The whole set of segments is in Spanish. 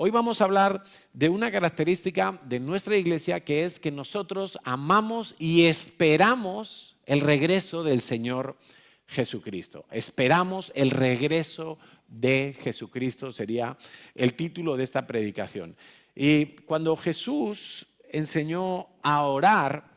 Hoy vamos a hablar de una característica de nuestra iglesia, que es que nosotros amamos y esperamos el regreso del Señor Jesucristo. Esperamos el regreso de Jesucristo, sería el título de esta predicación. Y cuando Jesús enseñó a orar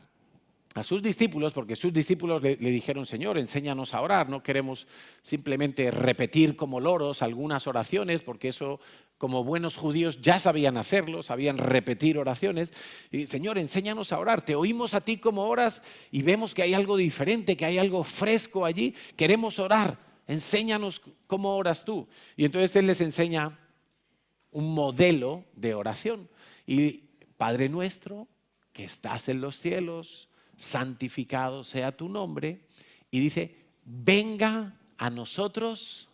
a sus discípulos, porque sus discípulos le dijeron: Señor, enséñanos a orar, no queremos simplemente repetir como loros algunas oraciones, porque eso, como buenos judíos, ya sabían hacerlo, sabían repetir oraciones. Y Señor, enséñanos a orar, te oímos a ti como oras y vemos que hay algo diferente, que hay algo fresco allí, queremos orar, enséñanos cómo oras tú. Y entonces Él les enseña un modelo de oración. Y Padre nuestro, que estás en los cielos, santificado sea tu nombre, y dice: venga a nosotros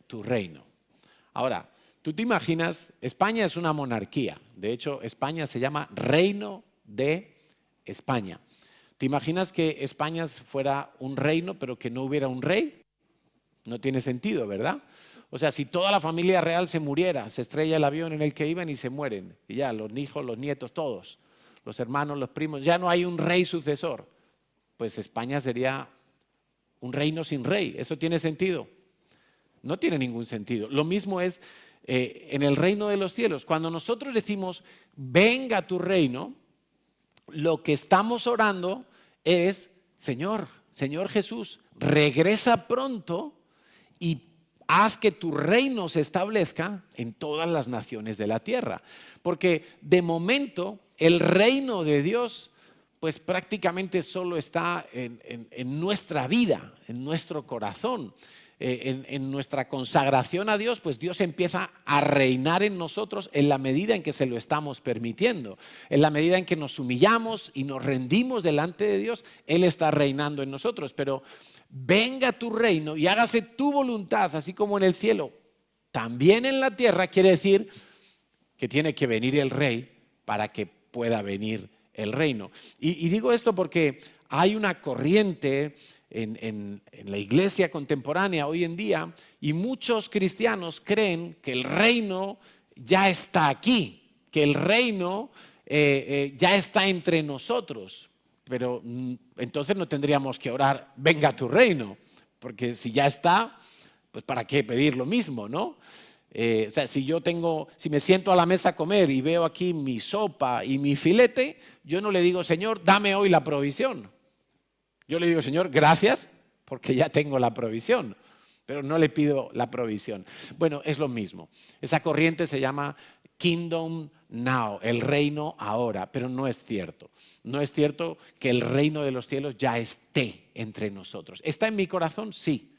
tu reino. Ahora, tú te imaginas, España es una monarquía, de hecho España se llama Reino de España. ¿Te imaginas que España fuera un reino pero que no hubiera un rey? No tiene sentido, ¿verdad? O sea, si toda la familia real se muriera, se estrella el avión en el que iban y se mueren, y ya, los hijos, los nietos, todos, los hermanos, los primos, ya no hay un rey sucesor, pues España sería un reino sin rey. ¿Eso tiene sentido? No tiene ningún sentido. Lo mismo es en el reino de los cielos. Cuando nosotros decimos venga tu reino, lo que estamos orando es: Señor, Señor Jesús, regresa pronto y haz que tu reino se establezca en todas las naciones de la tierra. Porque de momento el reino de Dios pues prácticamente solo está en nuestra vida, en nuestro corazón. En nuestra consagración a Dios, pues Dios empieza a reinar en nosotros en la medida en que se lo estamos permitiendo. En la medida en que nos humillamos y nos rendimos delante de Dios, Él está reinando en nosotros. Pero venga tu reino y hágase tu voluntad, así como en el cielo, también en la tierra, quiere decir que tiene que venir el rey para que pueda venir el reino. Y digo esto porque hay una corriente en la iglesia contemporánea hoy en día, y muchos cristianos creen que el reino ya está aquí, que el reino ya está entre nosotros. Pero entonces no tendríamos que orar venga tu reino, porque si ya está, pues ¿para qué pedir lo mismo, no? O sea, si me siento a la mesa a comer y veo aquí mi sopa y mi filete, yo no le digo: Señor, dame hoy la provisión. Yo le digo: Señor, gracias, porque ya tengo la provisión, pero no le pido la provisión. Bueno, es lo mismo. Esa corriente se llama Kingdom Now, el reino ahora, pero no es cierto. No es cierto que el reino de los cielos ya esté entre nosotros. ¿Está en mi corazón? Sí.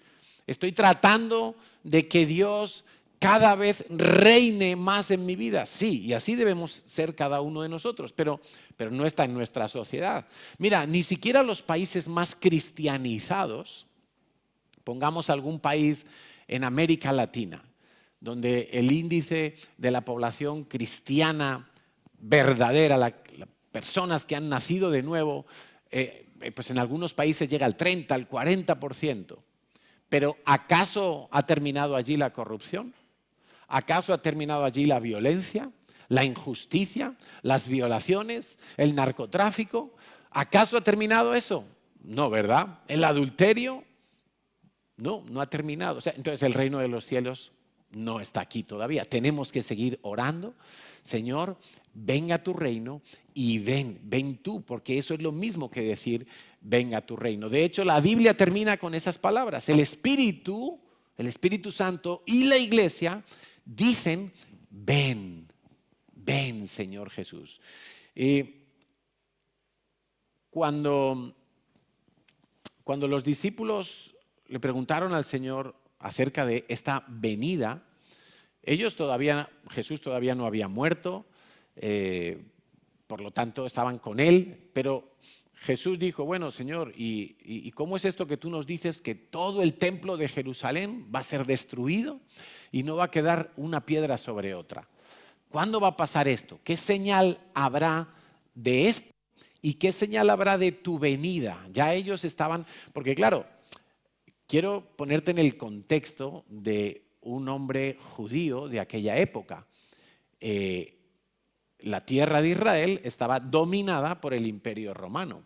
Estoy tratando de que Dios cada vez reine más en mi vida. Sí, y así debemos ser cada uno de nosotros, pero no está en nuestra sociedad. Mira, ni siquiera los países más cristianizados, pongamos algún país en América Latina, donde el índice de la población cristiana verdadera, las personas que han nacido de nuevo, pues en algunos países llega al 30, al 40%. Pero ¿acaso ha terminado allí la corrupción? ¿Acaso ha terminado allí la violencia, la injusticia, las violaciones, el narcotráfico? ¿Acaso ha terminado eso? No, ¿verdad? ¿El adulterio? No, no ha terminado. O sea, entonces el reino de los cielos no está aquí todavía. Tenemos que seguir orando. Señor, venga tu reino y ven tú, porque eso es lo mismo que decir venga tu reino. De hecho, la Biblia termina con esas palabras. El Espíritu Santo y la iglesia dicen: ven, ven, Señor Jesús. Cuando los discípulos le preguntaron al Señor acerca de esta venida, Jesús todavía no había muerto, por lo tanto estaban con Él, pero Jesús dijo: bueno, Señor, ¿y cómo es esto que tú nos dices que todo el templo de Jerusalén va a ser destruido y no va a quedar una piedra sobre otra? ¿Cuándo va a pasar esto? ¿Qué señal habrá de esto? ¿Y qué señal habrá de tu venida? Ya ellos estaban, porque claro, quiero ponerte en el contexto de un hombre judío de aquella época. eh, la tierra de Israel estaba dominada por el Imperio Romano.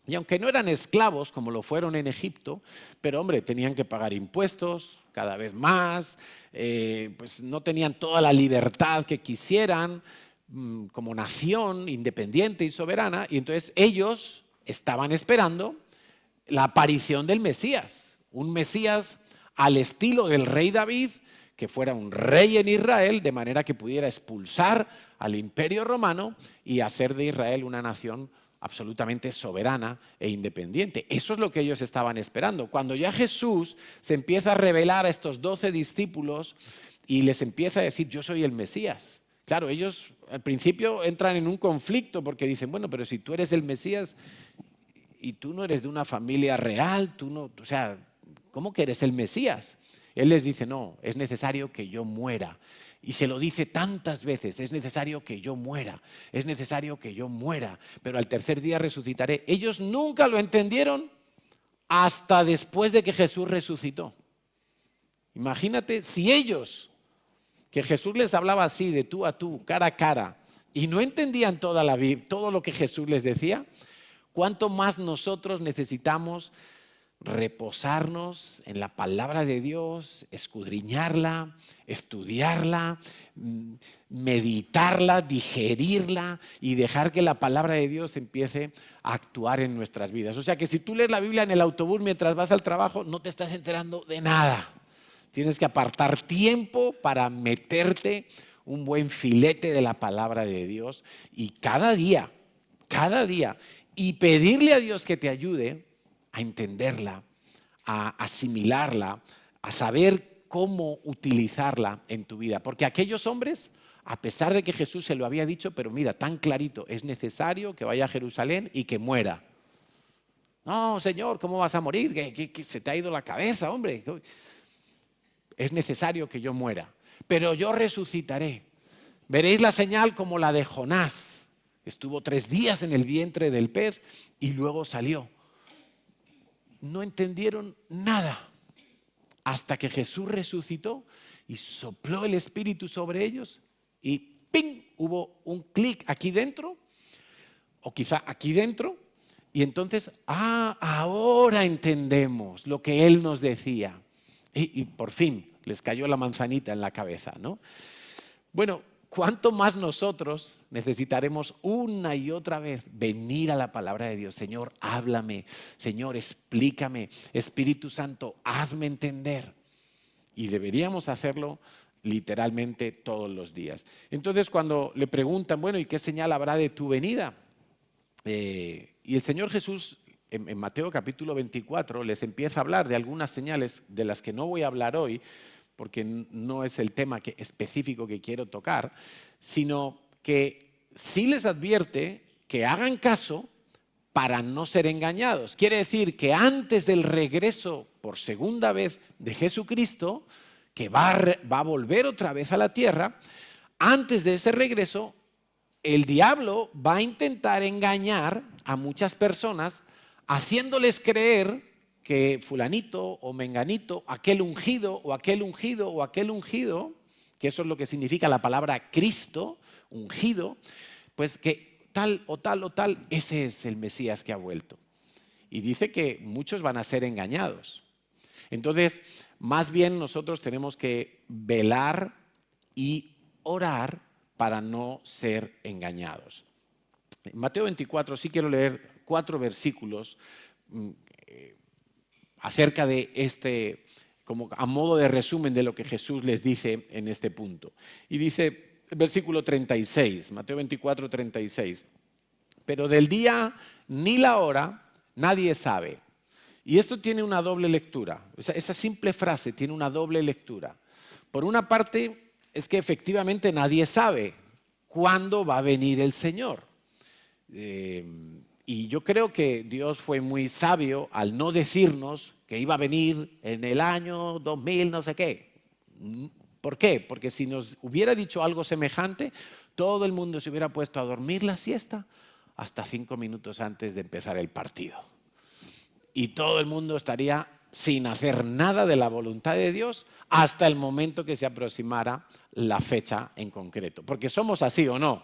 Y aunque no eran esclavos como lo fueron en Egipto, pero hombre, tenían que pagar impuestos cada vez más, pues no tenían toda la libertad que quisieran como nación independiente y soberana, y entonces ellos estaban esperando la aparición del Mesías, un Mesías al estilo del rey David, que fuera un rey en Israel, de manera que pudiera expulsar al Imperio Romano y hacer de Israel una nación absolutamente soberana e independiente. Eso es lo que ellos estaban esperando. Cuando ya Jesús se empieza a revelar a estos 12 discípulos y les empieza a decir, yo soy el Mesías. Claro, ellos al principio entran en un conflicto porque dicen, bueno, pero si tú eres el Mesías y tú no eres de una familia real, tú no, o sea, ¿cómo que eres el Mesías? Él les dice, no, es necesario que yo muera. Y se lo dice tantas veces, es necesario que yo muera, es necesario que yo muera, pero al tercer día resucitaré. Ellos nunca lo entendieron hasta después de que Jesús resucitó. Imagínate si ellos, que Jesús les hablaba así, de tú a tú, cara a cara, y no entendían todo lo que Jesús les decía, ¿cuánto más nosotros necesitamos reposarnos en la palabra de Dios, escudriñarla, estudiarla, meditarla, digerirla y dejar que la palabra de Dios empiece a actuar en nuestras vidas? O sea que si tú lees la Biblia en el autobús mientras vas al trabajo, no te estás enterando de nada. Tienes que apartar tiempo para meterte un buen filete de la palabra de Dios y cada día, y pedirle a Dios que te ayude a entenderla, a asimilarla, a saber cómo utilizarla en tu vida. Porque aquellos hombres, a pesar de que Jesús se lo había dicho, pero mira, tan clarito, es necesario que vaya a Jerusalén y que muera. No, Señor, ¿cómo vas a morir? ¿Qué se te ha ido la cabeza, hombre? Es necesario que yo muera, pero yo resucitaré. Veréis la señal como la de Jonás. Estuvo 3 días en el vientre del pez y luego salió. No entendieron nada hasta que Jesús resucitó y sopló el Espíritu sobre ellos y ¡ping! Hubo un clic aquí dentro, o quizá aquí dentro, y entonces, ahora entendemos lo que Él nos decía. Y por fin les cayó la manzanita en la cabeza, ¿no? Bueno, ¿cuánto más nosotros necesitaremos una y otra vez venir a la palabra de Dios? Señor, háblame. Señor, explícame. Espíritu Santo, hazme entender. Y deberíamos hacerlo literalmente todos los días. Entonces, cuando le preguntan, bueno, ¿y qué señal habrá de tu venida? Y el Señor Jesús, en Mateo capítulo 24, les empieza a hablar de algunas señales de las que no voy a hablar hoy, porque no es el tema específico que quiero tocar, sino que sí les advierte que hagan caso para no ser engañados. Quiere decir que antes del regreso por segunda vez de Jesucristo, que va a volver otra vez a la tierra, antes de ese regreso, el diablo va a intentar engañar a muchas personas haciéndoles creer que fulanito o menganito, aquel ungido o aquel ungido o aquel ungido, que eso es lo que significa la palabra Cristo, ungido, pues que tal o tal o tal, ese es el Mesías que ha vuelto. Y dice que muchos van a ser engañados. Entonces, más bien nosotros tenemos que velar y orar para no ser engañados. En Mateo 24 sí quiero leer 4 versículos acerca de este, como a modo de resumen de lo que Jesús les dice en este punto. Y dice, versículo 36, Mateo 24, 36, pero del día ni la hora nadie sabe. Y esto tiene una doble lectura. Esa simple frase tiene una doble lectura. Por una parte, es que efectivamente nadie sabe cuándo va a venir el Señor. Y yo creo que Dios fue muy sabio al no decirnos que iba a venir en el año 2000 no sé qué. ¿Por qué? Porque si nos hubiera dicho algo semejante, todo el mundo se hubiera puesto a dormir la siesta hasta 5 minutos antes de empezar el partido. Y todo el mundo estaría sin hacer nada de la voluntad de Dios hasta el momento que se aproximara la fecha en concreto. Porque somos así, ¿o no?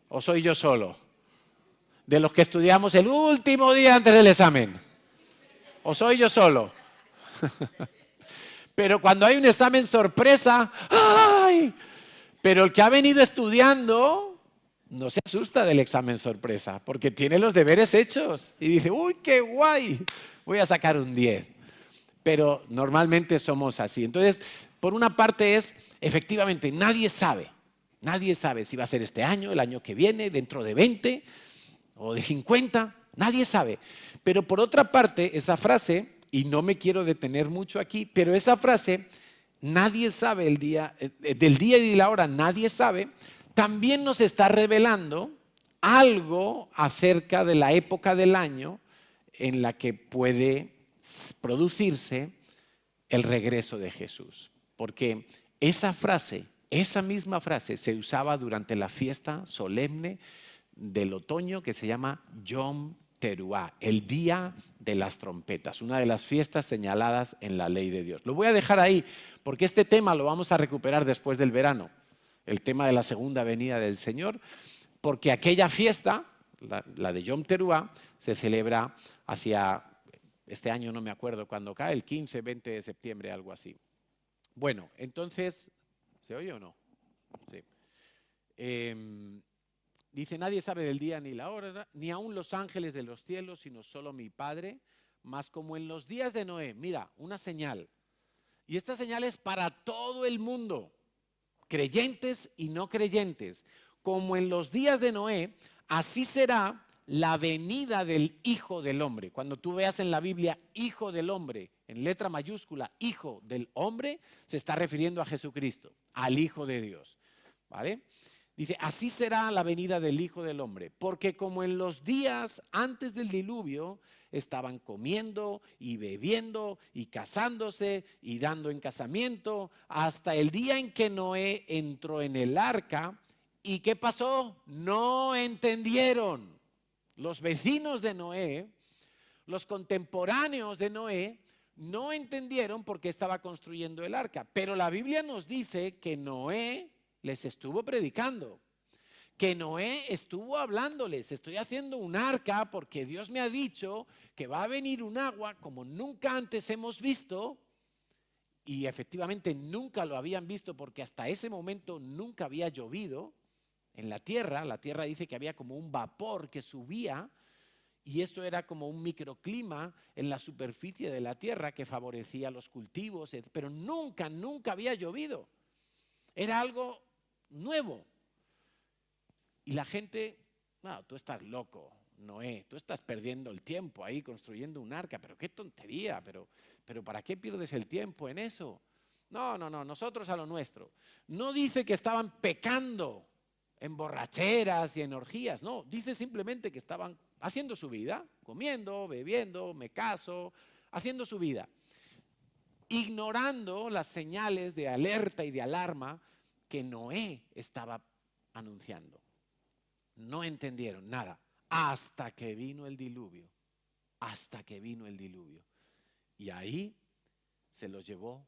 ¿O soy yo solo? De los que estudiamos el último día antes del examen. ¿O soy yo solo? Pero cuando hay un examen sorpresa, ¡ay! Pero el que ha venido estudiando no se asusta del examen sorpresa, porque tiene los deberes hechos y dice, ¡uy, qué guay! Voy a sacar un 10. Pero normalmente somos así. Entonces, por una parte es, efectivamente, nadie sabe si va a ser este año, el año que viene, dentro de 20 o de 50, nadie sabe. Pero por otra parte, esa frase, y no me quiero detener mucho aquí, pero esa frase, nadie sabe el día, del día y de la hora, nadie sabe, también nos está revelando algo acerca de la época del año en la que puede producirse el regreso de Jesús. Porque esa frase, esa misma frase se usaba durante la fiesta solemne del otoño que se llama Yom Teruá, el día de las trompetas, una de las fiestas señaladas en la ley de Dios. Lo voy a dejar ahí porque este tema lo vamos a recuperar después del verano, el tema de la segunda venida del Señor, porque aquella fiesta, la de Yom Teruá, se celebra hacia, este año no me acuerdo cuándo cae, el 15, 20 de septiembre, algo así. Bueno, entonces, ¿se oye o no? Sí. Dice, nadie sabe del día ni la hora, ni aun los ángeles de los cielos, sino solo mi Padre, mas como en los días de Noé. Mira, una señal. Y esta señal es para todo el mundo, creyentes y no creyentes. Como en los días de Noé, así será la venida del Hijo del Hombre. Cuando tú veas en la Biblia Hijo del Hombre, en letra mayúscula, Hijo del Hombre, se está refiriendo a Jesucristo, al Hijo de Dios. ¿Vale? Dice, así será la venida del Hijo del Hombre, porque como en los días antes del diluvio estaban comiendo y bebiendo y casándose y dando en casamiento hasta el día en que Noé entró en el arca. ¿Y qué pasó? No entendieron. Los vecinos de Noé, los contemporáneos de Noé, no entendieron por qué estaba construyendo el arca. Pero la Biblia nos dice que Noé les estuvo predicando, que Noé estuvo hablándoles, estoy haciendo un arca porque Dios me ha dicho que va a venir un agua como nunca antes hemos visto, y efectivamente nunca lo habían visto porque hasta ese momento nunca había llovido en la tierra dice que había como un vapor que subía, y esto era como un microclima en la superficie de la tierra que favorecía los cultivos, pero nunca había llovido, era algo nuevo. Y la gente, no, tú estás loco, Noé, tú estás perdiendo el tiempo ahí construyendo un arca, pero qué tontería, pero ¿para qué pierdes el tiempo en eso? No, nosotros a lo nuestro. No dice que estaban pecando en borracheras y en orgías, no, dice simplemente que estaban haciendo su vida, comiendo, bebiendo, me caso, haciendo su vida, ignorando las señales de alerta y de alarma que Noé estaba anunciando. No entendieron nada hasta que vino el diluvio, y ahí se los llevó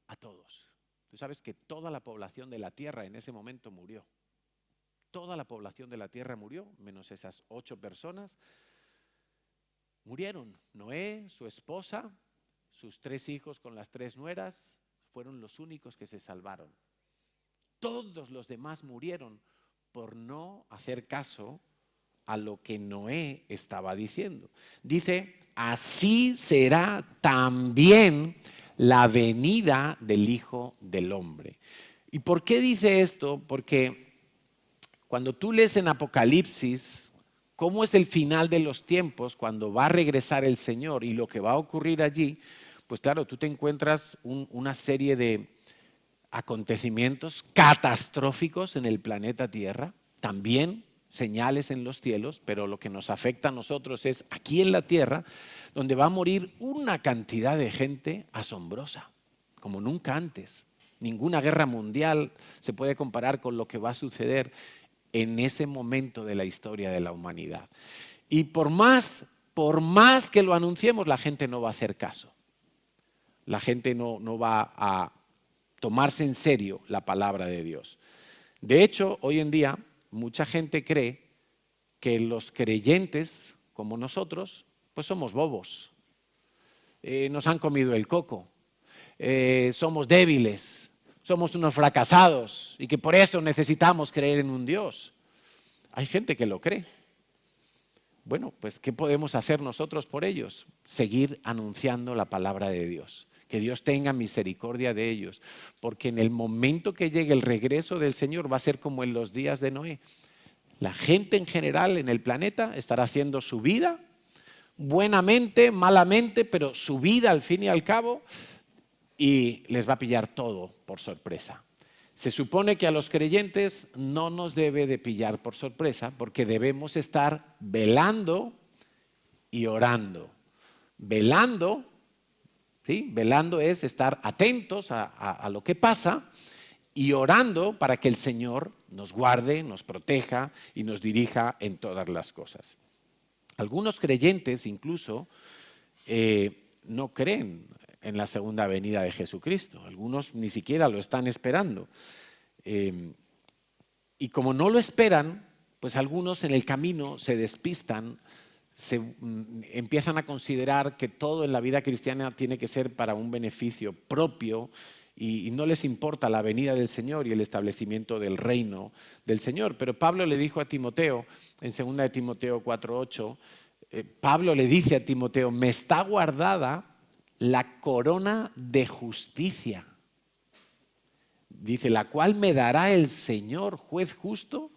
a todos. Tú sabes que toda la población de la tierra en ese momento murió. Toda la población de la tierra murió, menos esas 8 personas. Murieron. Noé, su esposa, sus 3 hijos con las 3 nueras, fueron los únicos que se salvaron. Todos los demás murieron por no hacer caso a lo que Noé estaba diciendo. Dice, así será también la venida del Hijo del Hombre. ¿Y por qué dice esto? Porque cuando tú lees en Apocalipsis cómo es el final de los tiempos, cuando va a regresar el Señor y lo que va a ocurrir allí, pues claro, tú te encuentras una serie de acontecimientos catastróficos en el planeta Tierra, también señales en los cielos, pero lo que nos afecta a nosotros es aquí en la tierra, donde va a morir una cantidad de gente asombrosa, como nunca antes. Ninguna guerra mundial se puede comparar con lo que va a suceder en ese momento de la historia de la humanidad. Y por más por más que lo anunciemos, la gente no va a hacer caso. La gente no va a tomarse en serio la palabra de Dios. De hecho, hoy en día, mucha gente cree que los creyentes, como nosotros, pues somos bobos. Nos han comido el coco. Somos débiles. Somos unos fracasados y que por eso necesitamos creer en un Dios. Hay gente que lo cree. Bueno, pues ¿qué podemos hacer nosotros por ellos? Seguir anunciando la palabra de Dios. Que Dios tenga misericordia de ellos. Porque en el momento que llegue el regreso del Señor va a ser como en los días de Noé. La gente en general en el planeta estará haciendo su vida, buenamente, malamente, pero su vida al fin y al cabo, y les va a pillar todo por sorpresa. Se supone que a los creyentes no nos debe de pillar por sorpresa porque debemos estar velando y orando. Velando, ¿sí? Velando es estar atentos a lo que pasa y orando para que el Señor nos guarde, nos proteja y nos dirija en todas las cosas. Algunos creyentes incluso no creen en la segunda venida de Jesucristo. Algunos ni siquiera lo están esperando. Y como no lo esperan, pues algunos en el camino se despistan, empiezan a considerar que todo en la vida cristiana tiene que ser para un beneficio propio y no les importa la venida del Señor y el establecimiento del reino del Señor. Pero Pablo le dijo a Timoteo, en 2 de Timoteo 4:8, Pablo le dice a Timoteo, me está guardada la corona de justicia. Dice, la cual me dará el Señor, juez justo,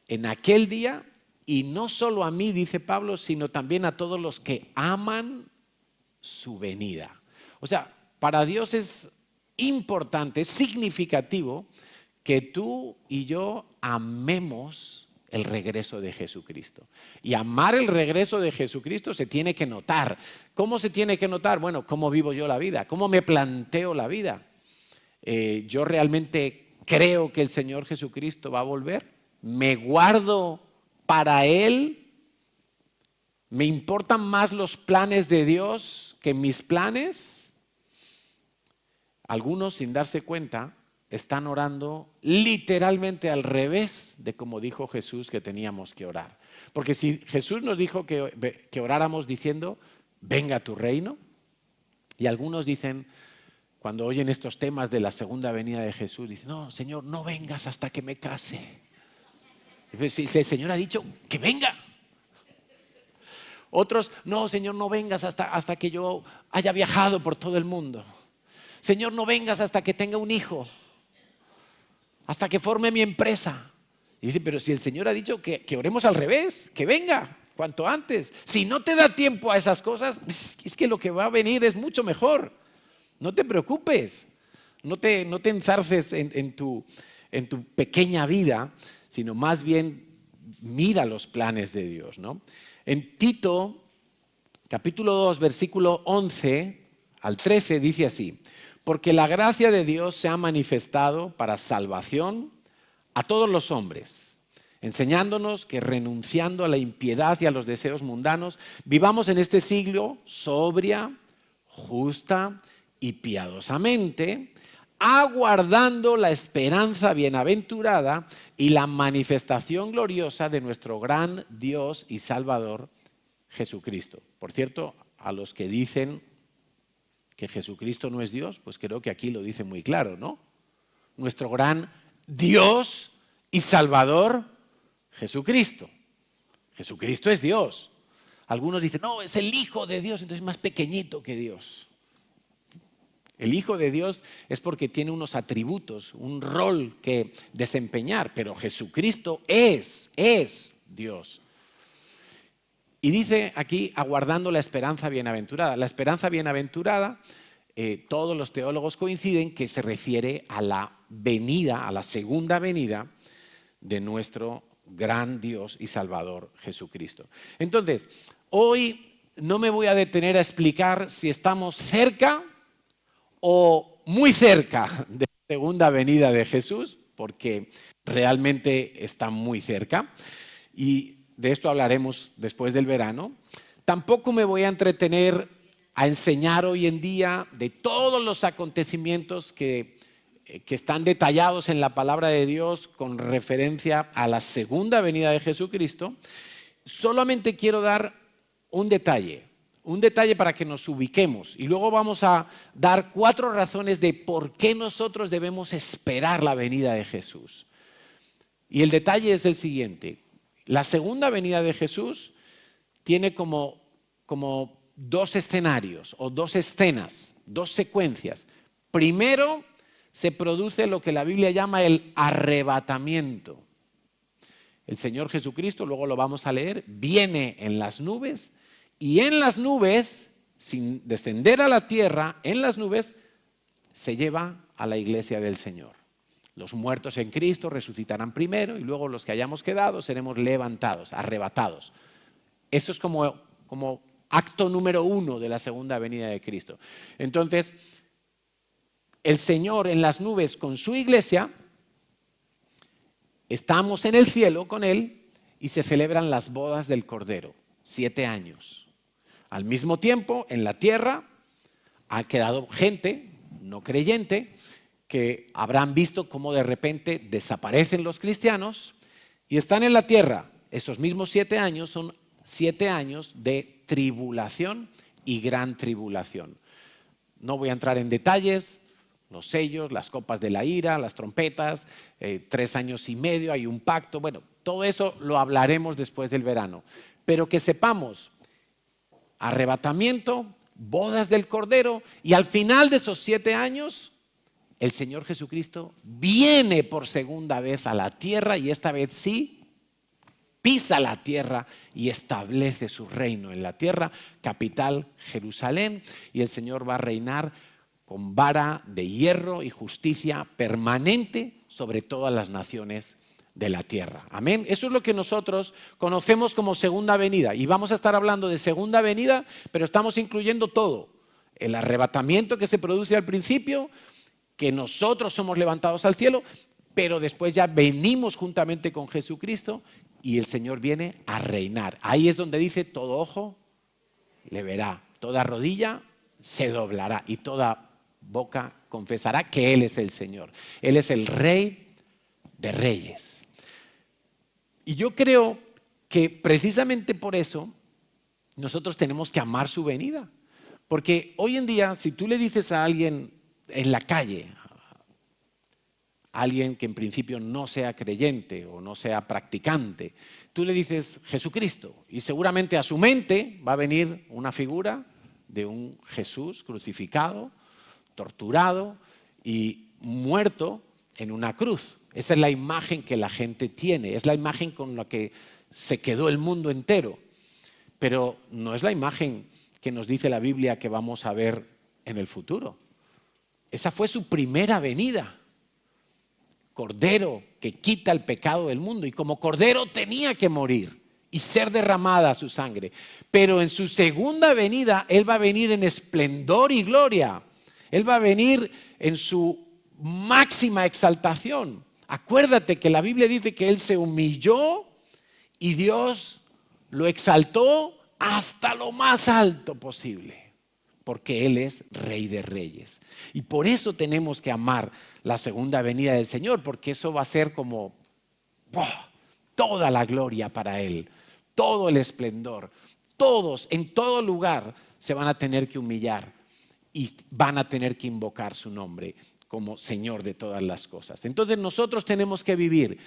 en aquel día, y no solo a mí, dice Pablo, sino también a todos los que aman su venida. O sea, para Dios es importante, es significativo que tú y yo amemos el regreso de Jesucristo. Y amar el regreso de Jesucristo se tiene que notar. ¿Cómo se tiene que notar? Bueno, ¿cómo vivo yo la vida? ¿Cómo me planteo la vida? ¿Yo realmente creo que el Señor Jesucristo va a volver? ¿Me guardo para Él? ¿Me importan más los planes de Dios que mis planes? Algunos, sin darse cuenta, están orando literalmente al revés de como dijo Jesús que teníamos que orar. Porque si Jesús nos dijo que oráramos diciendo, venga tu reino, y algunos dicen, cuando oyen estos temas de la segunda venida de Jesús, dicen, no, Señor, no vengas hasta que me case. Y pues, si el Señor ha dicho que venga. Otros, no, Señor, no vengas hasta que yo haya viajado por todo el mundo. Señor, no vengas hasta que tenga un hijo. Hasta que forme mi empresa. Y dice, pero si el Señor ha dicho que oremos al revés, que venga cuanto antes. Si no te da tiempo a esas cosas, es que lo que va a venir es mucho mejor. No te preocupes, no te enzarces en tu pequeña vida, sino más bien mira los planes de Dios, ¿no? En Tito, capítulo 2, versículo 11 al 13, dice así, porque la gracia de Dios se ha manifestado para salvación a todos los hombres, enseñándonos que renunciando a la impiedad y a los deseos mundanos, vivamos en este siglo sobria, justa y piadosamente, aguardando la esperanza bienaventurada y la manifestación gloriosa de nuestro gran Dios y Salvador, Jesucristo. Por cierto, a los que dicen que Jesucristo no es Dios, pues creo que aquí lo dice muy claro, ¿no? Nuestro gran Dios y Salvador, Jesucristo. Jesucristo es Dios. Algunos dicen, no, es el Hijo de Dios, entonces es más pequeñito que Dios. El Hijo de Dios es porque tiene unos atributos, un rol que desempeñar, pero Jesucristo es Dios. Y dice aquí, aguardando la esperanza bienaventurada. La esperanza bienaventurada, todos los teólogos coinciden que se refiere a la venida, a la segunda venida de nuestro gran Dios y Salvador Jesucristo. Entonces, hoy no me voy a detener a explicar si estamos cerca o muy cerca de la segunda venida de Jesús, porque realmente está muy cerca. Y de esto hablaremos después del verano. Tampoco me voy a entretener a enseñar hoy en día de todos los acontecimientos que están detallados en la palabra de Dios con referencia a la segunda venida de Jesucristo. Solamente quiero dar un detalle para que nos ubiquemos, y luego vamos a dar 4 razones de por qué nosotros debemos esperar la venida de Jesús. Y el detalle es el siguiente: la segunda venida de Jesús tiene como 2 escenarios o 2 escenas, 2 secuencias. Primero se produce lo que la Biblia llama el arrebatamiento. El Señor Jesucristo, luego lo vamos a leer, viene en las nubes, y en las nubes, sin descender a la tierra, en las nubes se lleva a la iglesia del Señor. Los muertos en Cristo resucitarán primero, y luego los que hayamos quedado seremos levantados, arrebatados. Eso es como acto número 1 de la segunda venida de Cristo. Entonces, el Señor en las nubes con su iglesia, estamos en el cielo con Él y se celebran las bodas del Cordero, 7 años. Al mismo tiempo, en la tierra ha quedado gente no creyente que habrán visto cómo de repente desaparecen los cristianos y están en la tierra. Esos mismos 7 años son 7 años de tribulación y gran tribulación. No voy a entrar en detalles, los sellos, las copas de la ira, las trompetas, 3 años y medio, hay un pacto. Bueno, todo eso lo hablaremos después del verano. Pero que sepamos, arrebatamiento, bodas del Cordero, y al final de esos 7 años, el Señor Jesucristo viene por segunda vez a la tierra, y esta vez sí, pisa la tierra y establece su reino en la tierra, capital Jerusalén, y el Señor va a reinar con vara de hierro y justicia permanente sobre todas las naciones de la tierra. Amén. Eso es lo que nosotros conocemos como segunda venida, y vamos a estar hablando de segunda venida, pero estamos incluyendo todo: el arrebatamiento que se produce al principio, que nosotros somos levantados al cielo, pero después ya venimos juntamente con Jesucristo y el Señor viene a reinar. Ahí es donde dice: todo ojo le verá, toda rodilla se doblará y toda boca confesará que Él es el Señor. Él es el Rey de Reyes. Y yo creo que precisamente por eso nosotros tenemos que amar su venida. Porque hoy en día, si tú le dices a alguien en la calle, a alguien que en principio no sea creyente o no sea practicante, tú le dices Jesucristo, y seguramente a su mente va a venir una figura de un Jesús crucificado, torturado y muerto en una cruz. Esa es la imagen que la gente tiene, es la imagen con la que se quedó el mundo entero. Pero no es la imagen que nos dice la Biblia que vamos a ver en el futuro. Esa fue su primera venida. Cordero que quita el pecado del mundo, y como cordero tenía que morir y ser derramada su sangre. Pero en su segunda venida, Él va a venir en esplendor y gloria. Él va a venir en su máxima exaltación. Acuérdate que la Biblia dice que Él se humilló y Dios lo exaltó hasta lo más alto posible, porque Él es Rey de Reyes. Y por eso tenemos que amar la segunda venida del Señor, porque eso va a ser como toda la gloria para Él, todo el esplendor. Todos, en todo lugar, se van a tener que humillar y van a tener que invocar su nombre como Señor de todas las cosas. Entonces nosotros tenemos que vivir,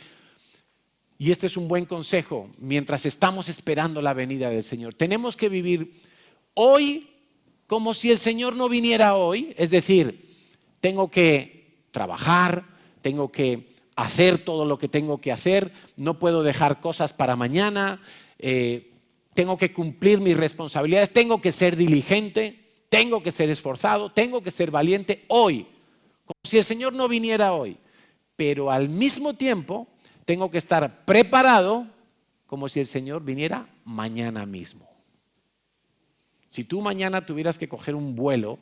y este es un buen consejo, mientras estamos esperando la venida del Señor, tenemos que vivir hoy como si el Señor no viniera hoy. Es decir, tengo que trabajar, tengo que hacer todo lo que tengo que hacer, no puedo dejar cosas para mañana, tengo que cumplir mis responsabilidades, tengo que ser diligente, tengo que ser esforzado, tengo que ser valiente hoy, como si el Señor no viniera hoy. Pero al mismo tiempo tengo que estar preparado como si el Señor viniera mañana mismo. Si tú mañana tuvieras que coger un vuelo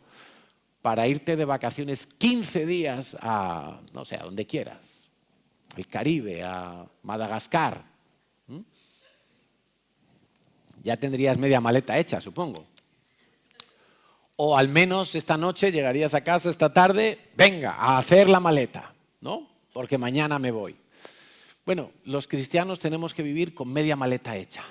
para irte de vacaciones 15 días a, no sé, a donde quieras, al Caribe, a Madagascar, ya tendrías media maleta hecha, supongo. O al menos esta noche llegarías a casa esta tarde, venga, a hacer la maleta, ¿no? Porque mañana me voy. Bueno, los cristianos tenemos que vivir con media maleta hecha.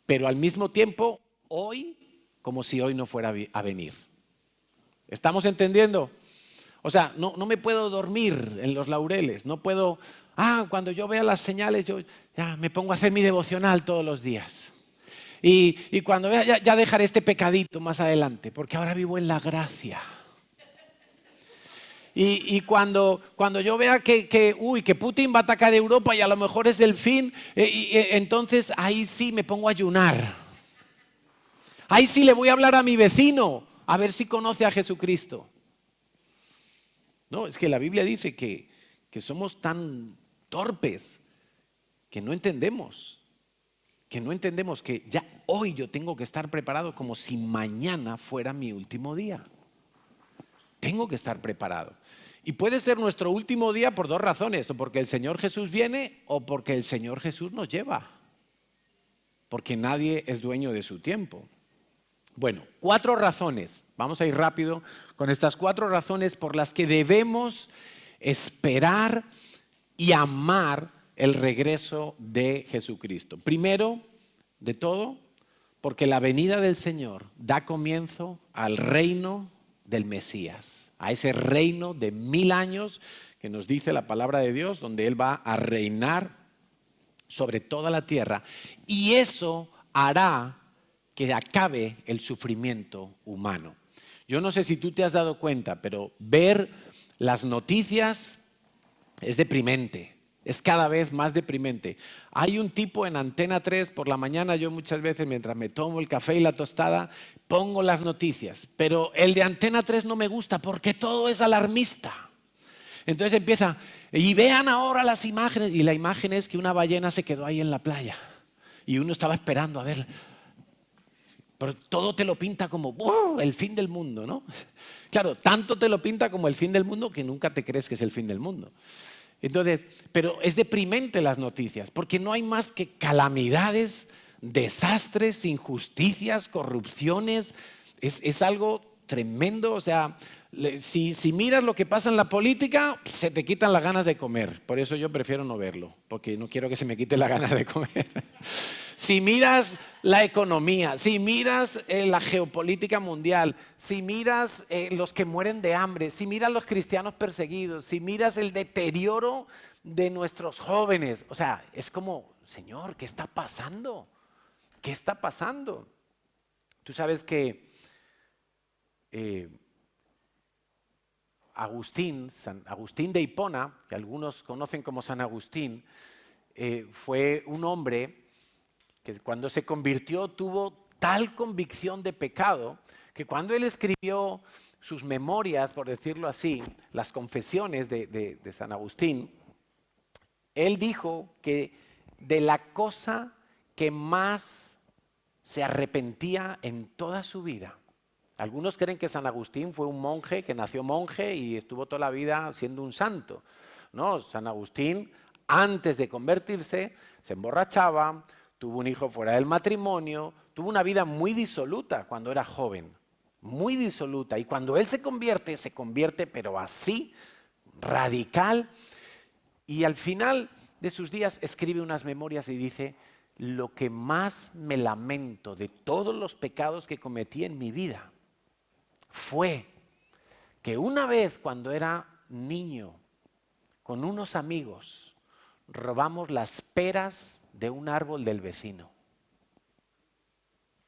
Pero al mismo tiempo, hoy, como si hoy no fuera a venir. ¿Estamos entendiendo? O sea, no me puedo dormir en los laureles, no puedo, cuando yo vea las señales, yo ya me pongo a hacer mi devocional todos los días. Y cuando vea, ya dejaré este pecadito más adelante, porque ahora vivo en la gracia. Y cuando yo vea que Putin va a atacar Europa y a lo mejor es el fin, entonces ahí sí me pongo a ayunar. Ahí sí le voy a hablar a mi vecino, a ver si conoce a Jesucristo. No, es que la Biblia dice que somos tan torpes que no entendemos que ya hoy yo tengo que estar preparado como si mañana fuera mi último día. Tengo que estar preparado. Y puede ser nuestro último día por dos razones, o porque el Señor Jesús viene o porque el Señor Jesús nos lleva. Porque nadie es dueño de su tiempo. Bueno, 4 razones. Vamos a ir rápido con estas 4 razones por las que debemos esperar y amar el regreso de Jesucristo. Primero de todo, porque la venida del Señor da comienzo al reino del Mesías, a ese reino de 1000 años que nos dice la palabra de Dios, donde Él va a reinar sobre toda la tierra, y eso hará que acabe el sufrimiento humano. Yo no sé si tú te has dado cuenta, pero ver las noticias es deprimente, es cada vez más deprimente. Hay un tipo en Antena 3 por la mañana, yo muchas veces mientras me tomo el café y la tostada, pongo las noticias, pero el de Antena 3 no me gusta porque todo es alarmista. Entonces empieza, y vean ahora las imágenes, y la imagen es que una ballena se quedó ahí en la playa y uno estaba esperando a ver. Pero todo te lo pinta como el fin del mundo, ¿no? Claro, tanto te lo pinta como el fin del mundo que nunca te crees que es el fin del mundo. Entonces, pero es deprimente las noticias, porque no hay más que calamidades, desastres, injusticias, corrupciones. Es algo tremendo. O sea, si miras lo que pasa en la política, se te quitan las ganas de comer. Por eso yo prefiero no verlo, porque no quiero que se me quite la gana de comer. Si miras la economía, si miras la geopolítica mundial, si miras los que mueren de hambre, si miras los cristianos perseguidos, si miras el deterioro de nuestros jóvenes, o sea, es como, Señor, ¿qué está pasando? ¿Qué está pasando? Tú sabes que San Agustín de Hipona, que algunos conocen como San Agustín, fue un hombre que cuando se convirtió tuvo tal convicción de pecado que cuando él escribió sus memorias, por decirlo así, las confesiones de San Agustín, él dijo que de la cosa que más se arrepentía en toda su vida. Algunos creen que San Agustín fue un monje que nació monje y estuvo toda la vida siendo un santo. No, San Agustín, antes de convertirse, se emborrachaba, tuvo un hijo fuera del matrimonio, tuvo una vida muy disoluta cuando era joven, muy disoluta. Y cuando él se convierte, pero así, radical. Y al final de sus días escribe unas memorias y dice, lo que más me lamento de todos los pecados que cometí en mi vida fue que una vez cuando era niño, con unos amigos, robamos las peras de un árbol del vecino.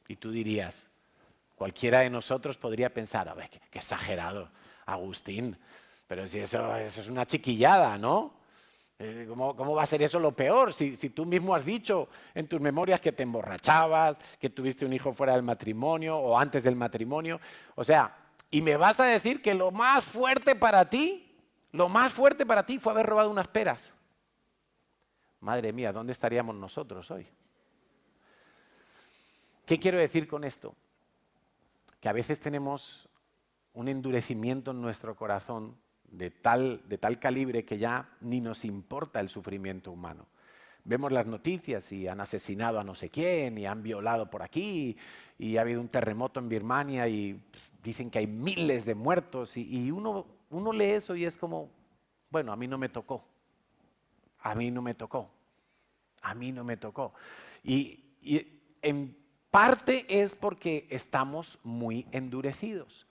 Y tú dirías, cualquiera de nosotros podría pensar, a ver, qué exagerado, Agustín, pero si eso es una chiquillada, ¿no? ¿Cómo va a ser eso lo peor? Si tú mismo has dicho en tus memorias que te emborrachabas, que tuviste un hijo fuera del matrimonio o antes del matrimonio. O sea, y me vas a decir que lo más fuerte para ti fue haber robado unas peras. Madre mía, ¿dónde estaríamos nosotros hoy? ¿Qué quiero decir con esto? Que a veces tenemos un endurecimiento en nuestro corazón de tal calibre que ya ni nos importa el sufrimiento humano. vemos las noticias y han asesinado a no sé quién y han violado por aquí y ha habido un terremoto en Birmania y dicen que hay miles de muertos y uno lee eso y es como, bueno, a mí no me tocó, a mí no me tocó, a mí no me tocó. Y en parte es porque estamos muy endurecidos.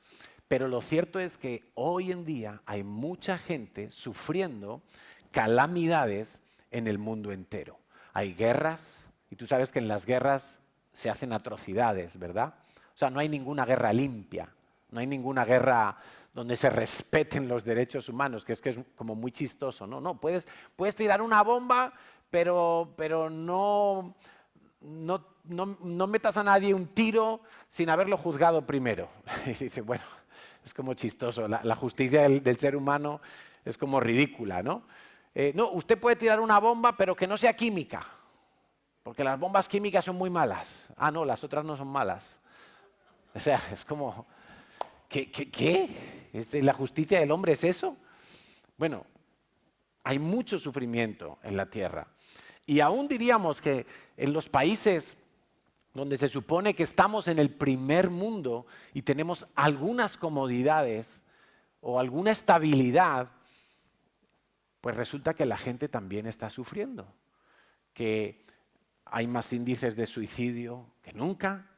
Pero lo cierto es que hoy en día hay mucha gente sufriendo calamidades en el mundo entero. Hay guerras, y tú sabes que en las guerras se hacen atrocidades, ¿verdad? O sea, no hay ninguna guerra limpia, no hay ninguna guerra donde se respeten los derechos humanos, que es como muy chistoso, ¿no? No, puedes tirar una bomba, pero no metas a nadie un tiro sin haberlo juzgado primero. Y dice, bueno, es como chistoso, la justicia del ser humano es como ridícula, ¿no? No, usted puede tirar una bomba, pero que no sea química, porque las bombas químicas son muy malas. Ah, no, las otras no son malas. O sea, es como, ¿qué? ¿La justicia del hombre es eso? Bueno, hay mucho sufrimiento en la tierra. Y aún diríamos que en los países donde se supone que estamos en el primer mundo y tenemos algunas comodidades o alguna estabilidad, pues resulta que la gente también está sufriendo, que hay más índices de suicidio que nunca,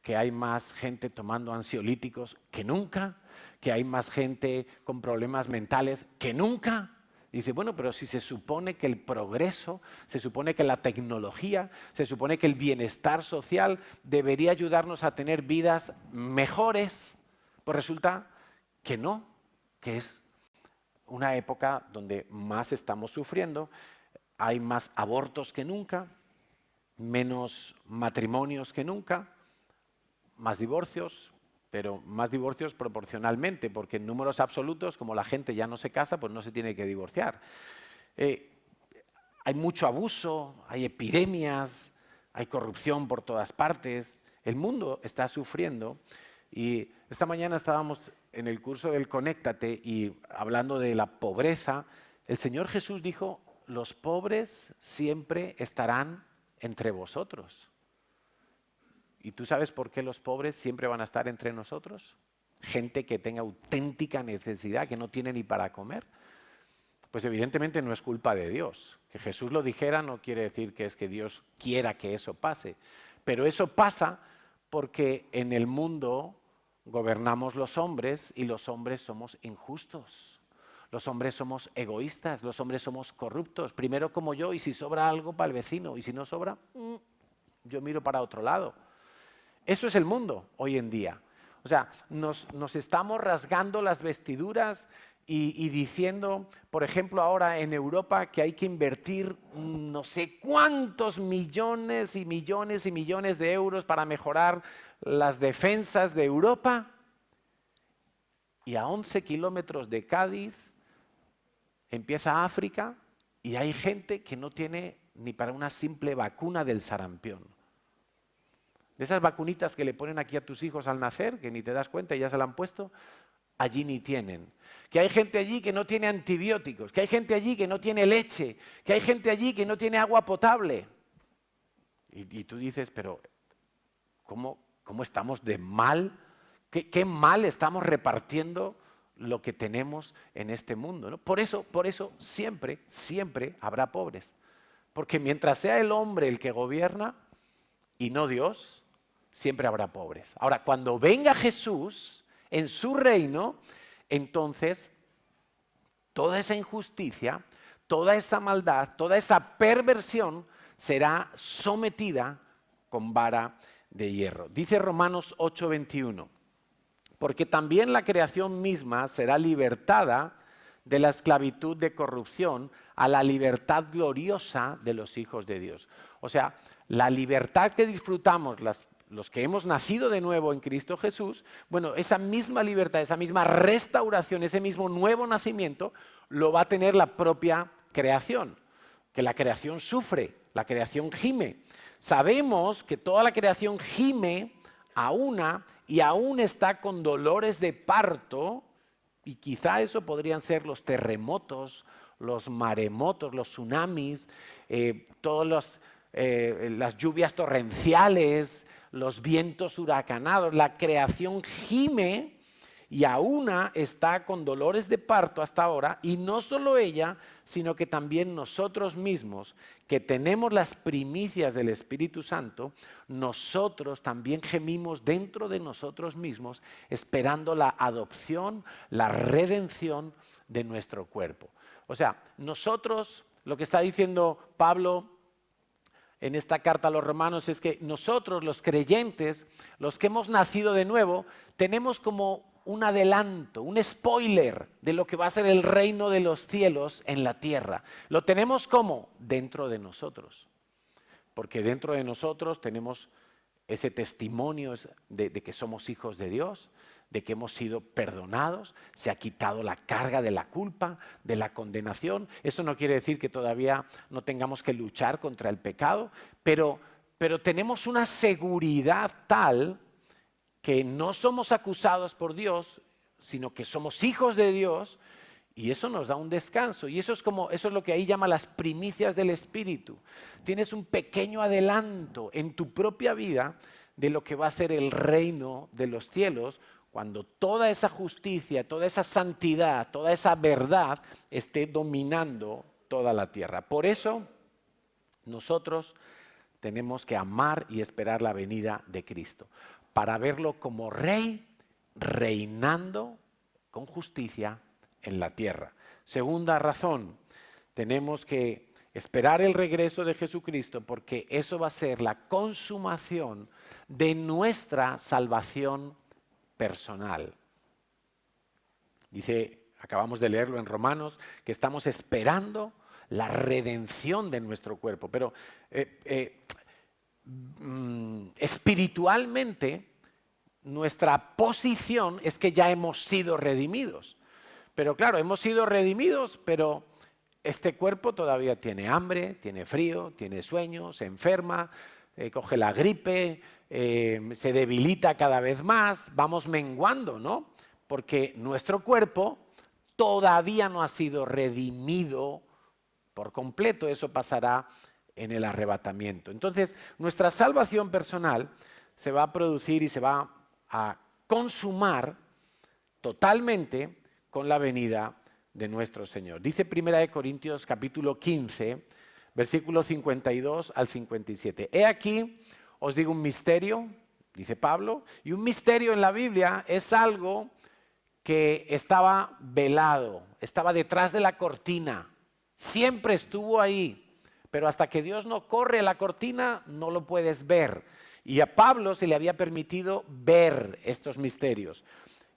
que hay más gente tomando ansiolíticos que nunca, que hay más gente con problemas mentales que nunca. Y dice, bueno, pero si se supone que el progreso, se supone que la tecnología, se supone que el bienestar social debería ayudarnos a tener vidas mejores, pues resulta que no, que es una época donde más estamos sufriendo, hay más abortos que nunca, menos matrimonios que nunca, más divorcios, pero más divorcios proporcionalmente, porque en números absolutos, como la gente ya no se casa, pues no se tiene que divorciar. Hay mucho abuso, hay epidemias, hay corrupción por todas partes, el mundo está sufriendo. Y esta mañana estábamos en el curso del Conéctate y hablando de la pobreza, el Señor Jesús dijo, los pobres siempre estarán entre vosotros. ¿Y tú sabes por qué los pobres siempre van a estar entre nosotros? Gente que tenga auténtica necesidad, que no tiene ni para comer. Pues evidentemente no es culpa de Dios. Que Jesús lo dijera no quiere decir que es que Dios quiera que eso pase. Pero eso pasa porque en el mundo gobernamos los hombres y los hombres somos injustos. Los hombres somos egoístas, los hombres somos corruptos. Primero como yo y si sobra algo para el vecino y si no sobra, yo miro para otro lado. Eso es el mundo hoy en día. O sea, nos estamos rasgando las vestiduras y diciendo, por ejemplo, ahora en Europa que hay que invertir no sé cuántos millones y millones y millones de euros para mejorar las defensas de Europa. Y a 11 kilómetros de Cádiz empieza África y hay gente que no tiene ni para una simple vacuna del sarampión. De esas vacunitas que le ponen aquí a tus hijos al nacer, que ni te das cuenta y ya se la han puesto, allí ni tienen. Que hay gente allí que no tiene antibióticos, que hay gente allí que no tiene leche, que hay gente allí que no tiene agua potable. Y tú dices, pero ¿cómo estamos de mal? ¿Qué mal estamos repartiendo lo que tenemos en este mundo, ¿no? Por eso siempre habrá pobres. Porque mientras sea el hombre el que gobierna y no Dios, siempre habrá pobres. Ahora, cuando venga Jesús en su reino, entonces toda esa injusticia, toda esa maldad, toda esa perversión será sometida con vara de hierro. Dice Romanos 8:21, porque también la creación misma será libertada de la esclavitud de corrupción a la libertad gloriosa de los hijos de Dios. O sea, la libertad que disfrutamos los que hemos nacido de nuevo en Cristo Jesús, bueno, esa misma libertad, esa misma restauración, ese mismo nuevo nacimiento, lo va a tener la propia creación, que la creación sufre, la creación gime. Sabemos que toda la creación gime a una y aún está con dolores de parto, y quizá eso podrían ser los terremotos, los maremotos, los tsunamis, todas las lluvias torrenciales, los vientos huracanados. La creación gime y aúna está con dolores de parto hasta ahora, y no solo ella, sino que también nosotros mismos, que tenemos las primicias del Espíritu Santo, nosotros también gemimos dentro de nosotros mismos, esperando la adopción, la redención de nuestro cuerpo. O sea, nosotros, lo que está diciendo Pablo en esta carta a los romanos es que nosotros, los creyentes, los que hemos nacido de nuevo, tenemos como un adelanto, un spoiler de lo que va a ser el reino de los cielos en la tierra. Lo tenemos como dentro de nosotros, porque dentro de nosotros tenemos ese testimonio de que somos hijos de Dios, de que hemos sido perdonados, se ha quitado la carga de la culpa, de la condenación. Eso no quiere decir que todavía no tengamos que luchar contra el pecado, pero tenemos una seguridad tal que no somos acusados por Dios, sino que somos hijos de Dios, y eso nos da un descanso. Y eso es lo que ahí llama las primicias del Espíritu. Tienes un pequeño adelanto en tu propia vida de lo que va a ser el reino de los cielos, cuando toda esa justicia, toda esa santidad, toda esa verdad esté dominando toda la tierra. Por eso nosotros tenemos que amar y esperar la venida de Cristo, para verlo como Rey, reinando con justicia en la tierra. Segunda razón, tenemos que esperar el regreso de Jesucristo, porque eso va a ser la consumación de nuestra salvación personal. Dice, acabamos de leerlo en Romanos, que estamos esperando la redención de nuestro cuerpo, pero espiritualmente nuestra posición es que ya hemos sido redimidos. Pero claro, hemos sido redimidos, pero este cuerpo todavía tiene hambre, tiene frío, tiene sueño, se enferma, coge la gripe, se debilita cada vez más, vamos menguando, ¿no? Porque nuestro cuerpo todavía no ha sido redimido por completo. Eso pasará en el arrebatamiento. Entonces, nuestra salvación personal se va a producir y se va a consumar totalmente con la venida de nuestro Señor. Dice 1 Corintios capítulo 15, versículos 52 al 57. He aquí, os digo un misterio, dice Pablo, y un misterio en la Biblia es algo que estaba velado, estaba detrás de la cortina, siempre estuvo ahí, pero hasta que Dios no corre la cortina no lo puedes ver. Y a Pablo se le había permitido ver estos misterios.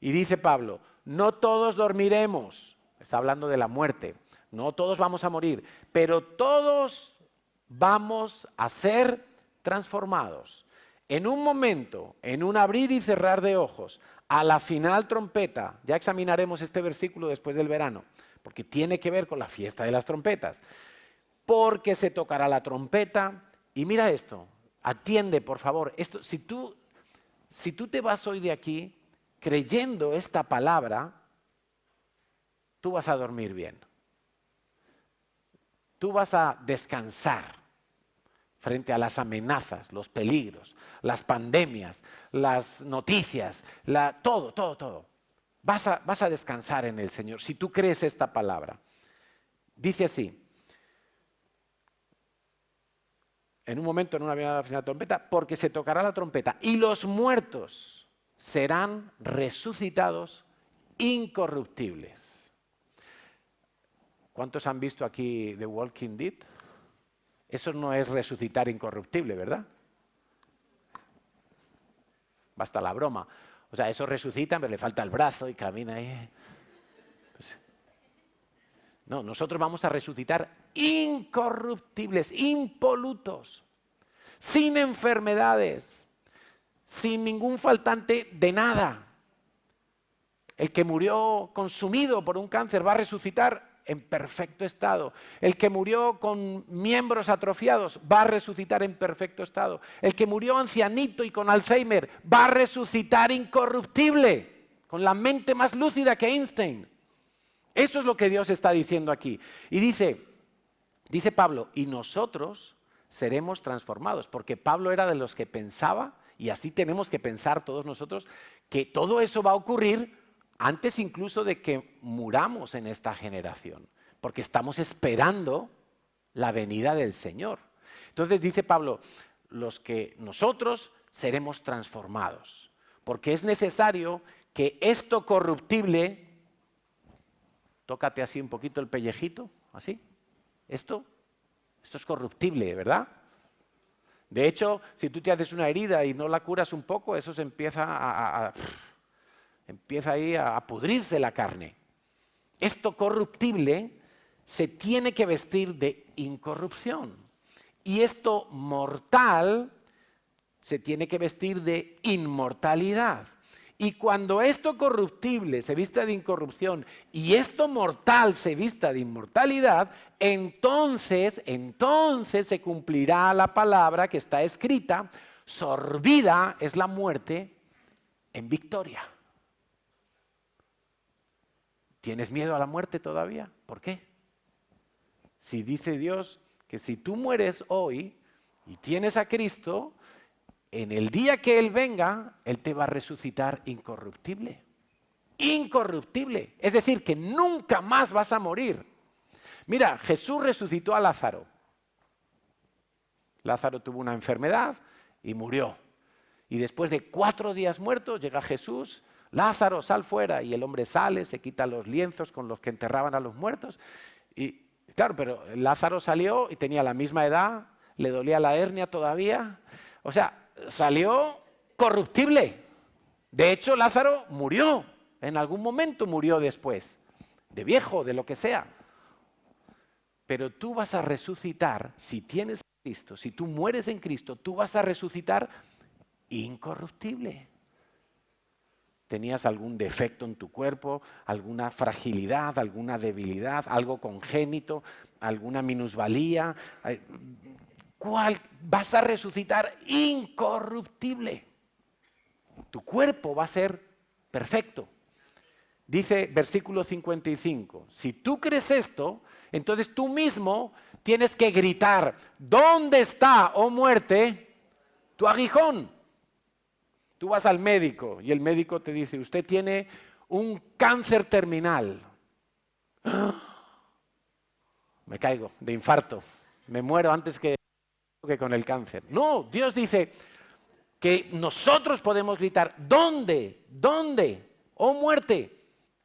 Y dice Pablo, no todos dormiremos, está hablando de la muerte, no todos vamos a morir, pero todos vamos a ser transformados. En un momento, en un abrir y cerrar de ojos, a la final trompeta, ya examinaremos este versículo después del verano, porque tiene que ver con la fiesta de las trompetas, porque se tocará la trompeta, y mira esto, atiende por favor, esto, si tú te vas hoy de aquí creyendo esta palabra, tú vas a dormir bien, tú vas a descansar frente a las amenazas, los peligros, las pandemias, las noticias, todo. Vas a descansar en el Señor si tú crees esta palabra. Dice así, en un momento, en una final trompeta, porque se tocará la trompeta y los muertos serán resucitados incorruptibles. ¿Cuántos han visto aquí The Walking Dead? Eso no es resucitar incorruptible, ¿verdad? Basta la broma. O sea, eso resucitan, pero le falta el brazo y camina ahí. Pues, no, nosotros vamos a resucitar incorruptibles, impolutos, sin enfermedades, sin ningún faltante de nada. El que murió consumido por un cáncer va a resucitar en perfecto estado. El que murió con miembros atrofiados va a resucitar en perfecto estado. El que murió ancianito y con Alzheimer va a resucitar incorruptible, con la mente más lúcida que Einstein. Eso es lo que Dios está diciendo aquí. Y dice Pablo, y nosotros seremos transformados, porque Pablo era de los que pensaba, y así tenemos que pensar todos nosotros, que todo eso va a ocurrir antes incluso de que muramos en esta generación, porque estamos esperando la venida del Señor. Entonces dice Pablo, nosotros seremos transformados, porque es necesario que esto corruptible, tócate así un poquito el pellejito, así, esto es corruptible, ¿verdad? De hecho, si tú te haces una herida y no la curas un poco, eso se empieza ahí a pudrirse la carne. Esto corruptible se tiene que vestir de incorrupción. Y esto mortal se tiene que vestir de inmortalidad. Y cuando esto corruptible se vista de incorrupción y esto mortal se vista de inmortalidad, entonces se cumplirá la palabra que está escrita, sorbida es la muerte en victoria. ¿Tienes miedo a la muerte todavía? ¿Por qué? Si dice Dios que si tú mueres hoy y tienes a Cristo, en el día que Él venga, Él te va a resucitar incorruptible. Incorruptible. Es decir, que nunca más vas a morir. Mira, Jesús resucitó a Lázaro. Lázaro tuvo una enfermedad y murió. Y después de 4 días muerto, llega Jesús, Lázaro, sal fuera. Y el hombre sale, se quita los lienzos con los que enterraban a los muertos. Y claro, pero Lázaro salió y tenía la misma edad, le dolía la hernia todavía. O sea, salió corruptible. De hecho, Lázaro murió. En algún momento murió después. De viejo, de lo que sea. Pero tú vas a resucitar, si tienes a Cristo, si tú mueres en Cristo, tú vas a resucitar incorruptible. ¿Tenías algún defecto en tu cuerpo, alguna fragilidad, alguna debilidad, algo congénito, alguna minusvalía? ¿Cuál? Vas a resucitar incorruptible. Tu cuerpo va a ser perfecto. Dice versículo 55, si tú crees esto, entonces tú mismo tienes que gritar, ¿dónde está, oh muerte, tu aguijón? Tú vas al médico y el médico te dice, usted tiene un cáncer terminal. Me caigo de infarto, me muero antes que con el cáncer. No, Dios dice que nosotros podemos gritar, ¿dónde? ¿Dónde? Oh muerte,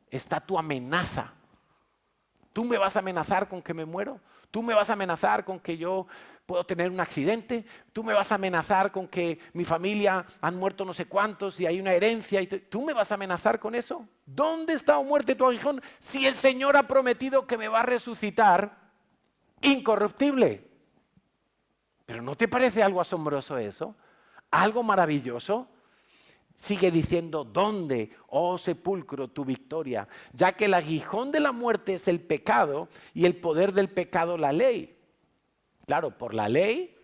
está tu amenaza. ¿Tú me vas a amenazar con que me muero? ¿Tú me vas a amenazar con que yo puedo tener un accidente? ¿Tú me vas a amenazar con que mi familia han muerto no sé cuántos y hay una herencia? ¿Tú me vas a amenazar con eso? ¿Dónde está, oh muerte, tu aguijón? Si el Señor ha prometido que me va a resucitar incorruptible. ¿Pero no te parece algo asombroso eso? ¿Algo maravilloso? Sigue diciendo, ¿dónde, oh sepulcro, tu victoria? Ya que el aguijón de la muerte es el pecado y el poder del pecado la ley. Claro, por la ley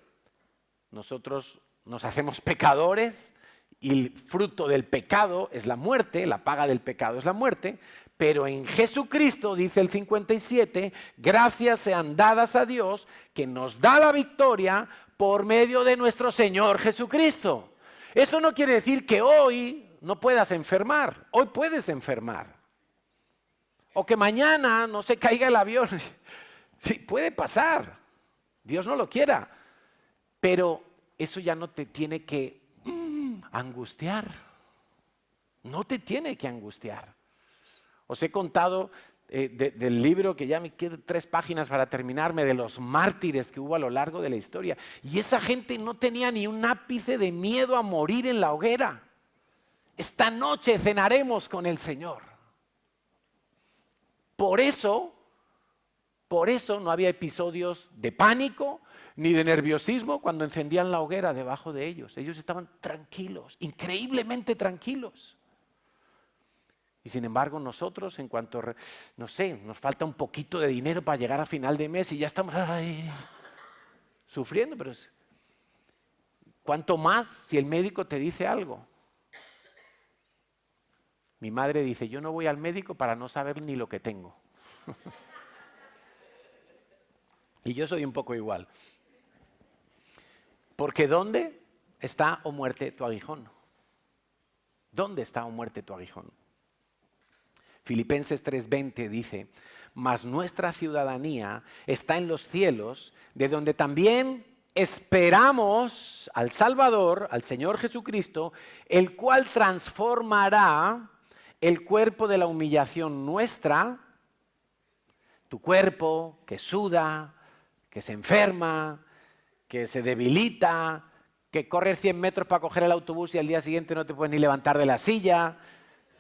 nosotros nos hacemos pecadores y el fruto del pecado es la muerte, la paga del pecado es la muerte. Pero en Jesucristo, dice el 57, gracias sean dadas a Dios que nos da la victoria por medio de nuestro Señor Jesucristo. Eso no quiere decir que hoy no puedas enfermar. Hoy puedes enfermar. O que mañana no se caiga el avión. Sí, puede pasar. Dios no lo quiera. Pero eso ya no te tiene que angustiar. No te tiene que angustiar. Os he contado del libro que ya me quedan 3 páginas para terminarme, de los mártires que hubo a lo largo de la historia. Y esa gente no tenía ni un ápice de miedo a morir en la hoguera. Esta noche cenaremos con el Señor. Por eso no había episodios de pánico ni de nerviosismo cuando encendían la hoguera debajo de ellos. Ellos estaban tranquilos, increíblemente tranquilos. Y sin embargo nosotros, en cuanto, no sé, nos falta un poquito de dinero para llegar a final de mes y ya estamos sufriendo, pero ¿cuánto más si el médico te dice algo? Mi madre dice, yo no voy al médico para no saber ni lo que tengo. Y yo soy un poco igual. Porque ¿dónde está, oh muerte, tu aguijón? ¿Dónde está, oh muerte, tu aguijón? Filipenses 3:20 dice, mas nuestra ciudadanía está en los cielos, de donde también esperamos al Salvador, al Señor Jesucristo, el cual transformará el cuerpo de la humillación nuestra, tu cuerpo que suda, que se enferma, que se debilita, que corres 100 metros para coger el autobús y al día siguiente no te puedes ni levantar de la silla.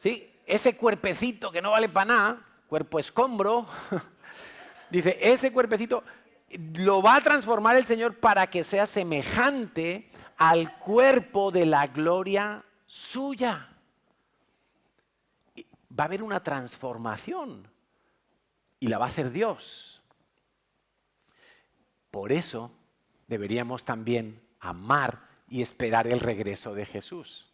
¿Sí? Ese cuerpecito que no vale para nada, cuerpo escombro, dice, ese cuerpecito lo va a transformar el Señor para que sea semejante al cuerpo de la gloria suya. Va a haber una transformación y la va a hacer Dios. Por eso deberíamos también amar y esperar el regreso de Jesús.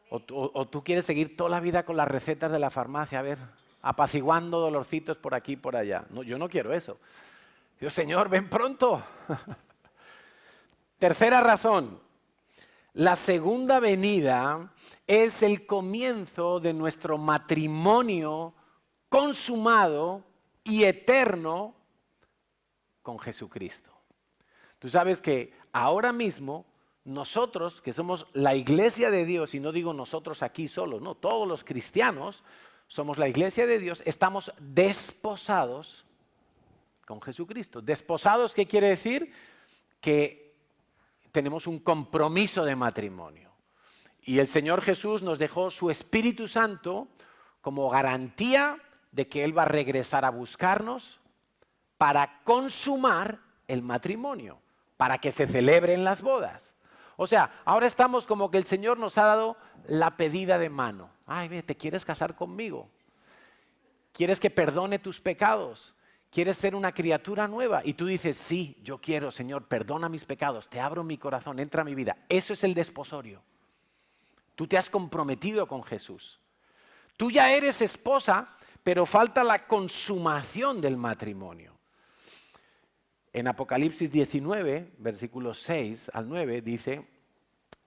O tú quieres seguir toda la vida con las recetas de la farmacia, a ver, apaciguando dolorcitos por aquí y por allá. No, yo no quiero eso. Yo, Señor, ven pronto. Tercera razón, la segunda venida es el comienzo de nuestro matrimonio consumado y eterno con Jesucristo. Tú sabes que ahora mismo nosotros, que somos la iglesia de Dios, y no digo nosotros aquí solos, no, todos los cristianos somos la iglesia de Dios, estamos desposados con Jesucristo. Desposados, ¿qué quiere decir? Que tenemos un compromiso de matrimonio. Y el Señor Jesús nos dejó su Espíritu Santo como garantía de que Él va a regresar a buscarnos para consumar el matrimonio, para que se celebren las bodas. O sea, ahora estamos como que el Señor nos ha dado la pedida de mano. Ay, ve, ¿te quieres casar conmigo? ¿Quieres que perdone tus pecados? ¿Quieres ser una criatura nueva? Y tú dices, sí, yo quiero, Señor, perdona mis pecados, te abro mi corazón, entra a mi vida. Eso es el desposorio. Tú te has comprometido con Jesús. Tú ya eres esposa, pero falta la consumación del matrimonio. En Apocalipsis 19, versículos 6 al 9, dice,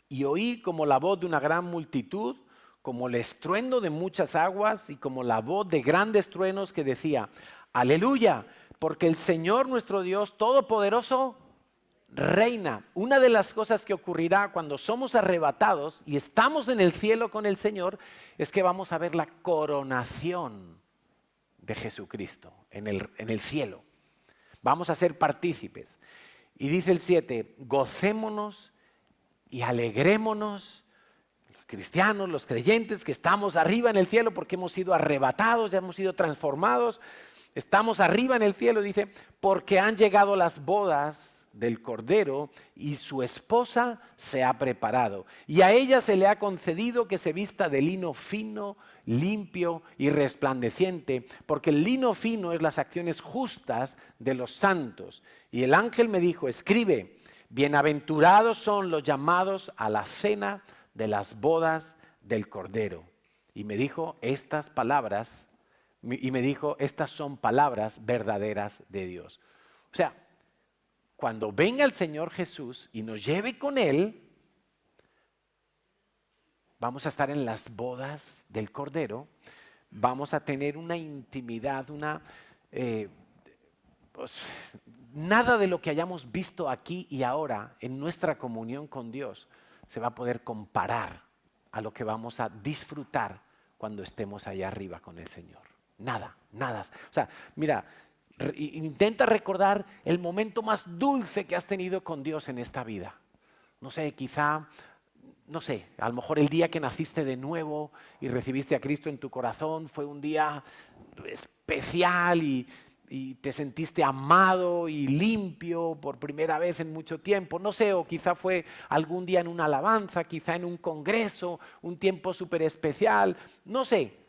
y oí como la voz de una gran multitud, como el estruendo de muchas aguas y como la voz de grandes truenos que decía, aleluya, porque el Señor nuestro Dios Todopoderoso reina. Una de las cosas que ocurrirá cuando somos arrebatados y estamos en el cielo con el Señor es que vamos a ver la coronación de Jesucristo en el cielo. Vamos a ser partícipes. Y dice el 7, gocémonos y alegrémonos, los cristianos, los creyentes que estamos arriba en el cielo porque hemos sido arrebatados, ya hemos sido transformados. Estamos arriba en el cielo, dice, porque han llegado las bodas del Cordero y su esposa se ha preparado. Y a ella se le ha concedido que se vista de lino fino, limpio y resplandeciente, porque el lino fino es las acciones justas de los santos. Y el ángel me dijo, escribe, bienaventurados son los llamados a la cena de las bodas del Cordero. Y me dijo estas palabras, estas son palabras verdaderas de Dios. O sea, cuando venga el Señor Jesús y nos lleve con Él, vamos a estar en las bodas del Cordero, vamos a tener una intimidad, nada de lo que hayamos visto aquí y ahora en nuestra comunión con Dios se va a poder comparar a lo que vamos a disfrutar cuando estemos allá arriba con el Señor. Nada, nada. O sea, mira, intenta recordar el momento más dulce que has tenido con Dios en esta vida. No sé, quizá, a lo mejor el día que naciste de nuevo y recibiste a Cristo en tu corazón fue un día especial y te sentiste amado y limpio por primera vez en mucho tiempo. No sé, o quizá fue algún día en una alabanza, quizá en un congreso, un tiempo súper especial. No sé.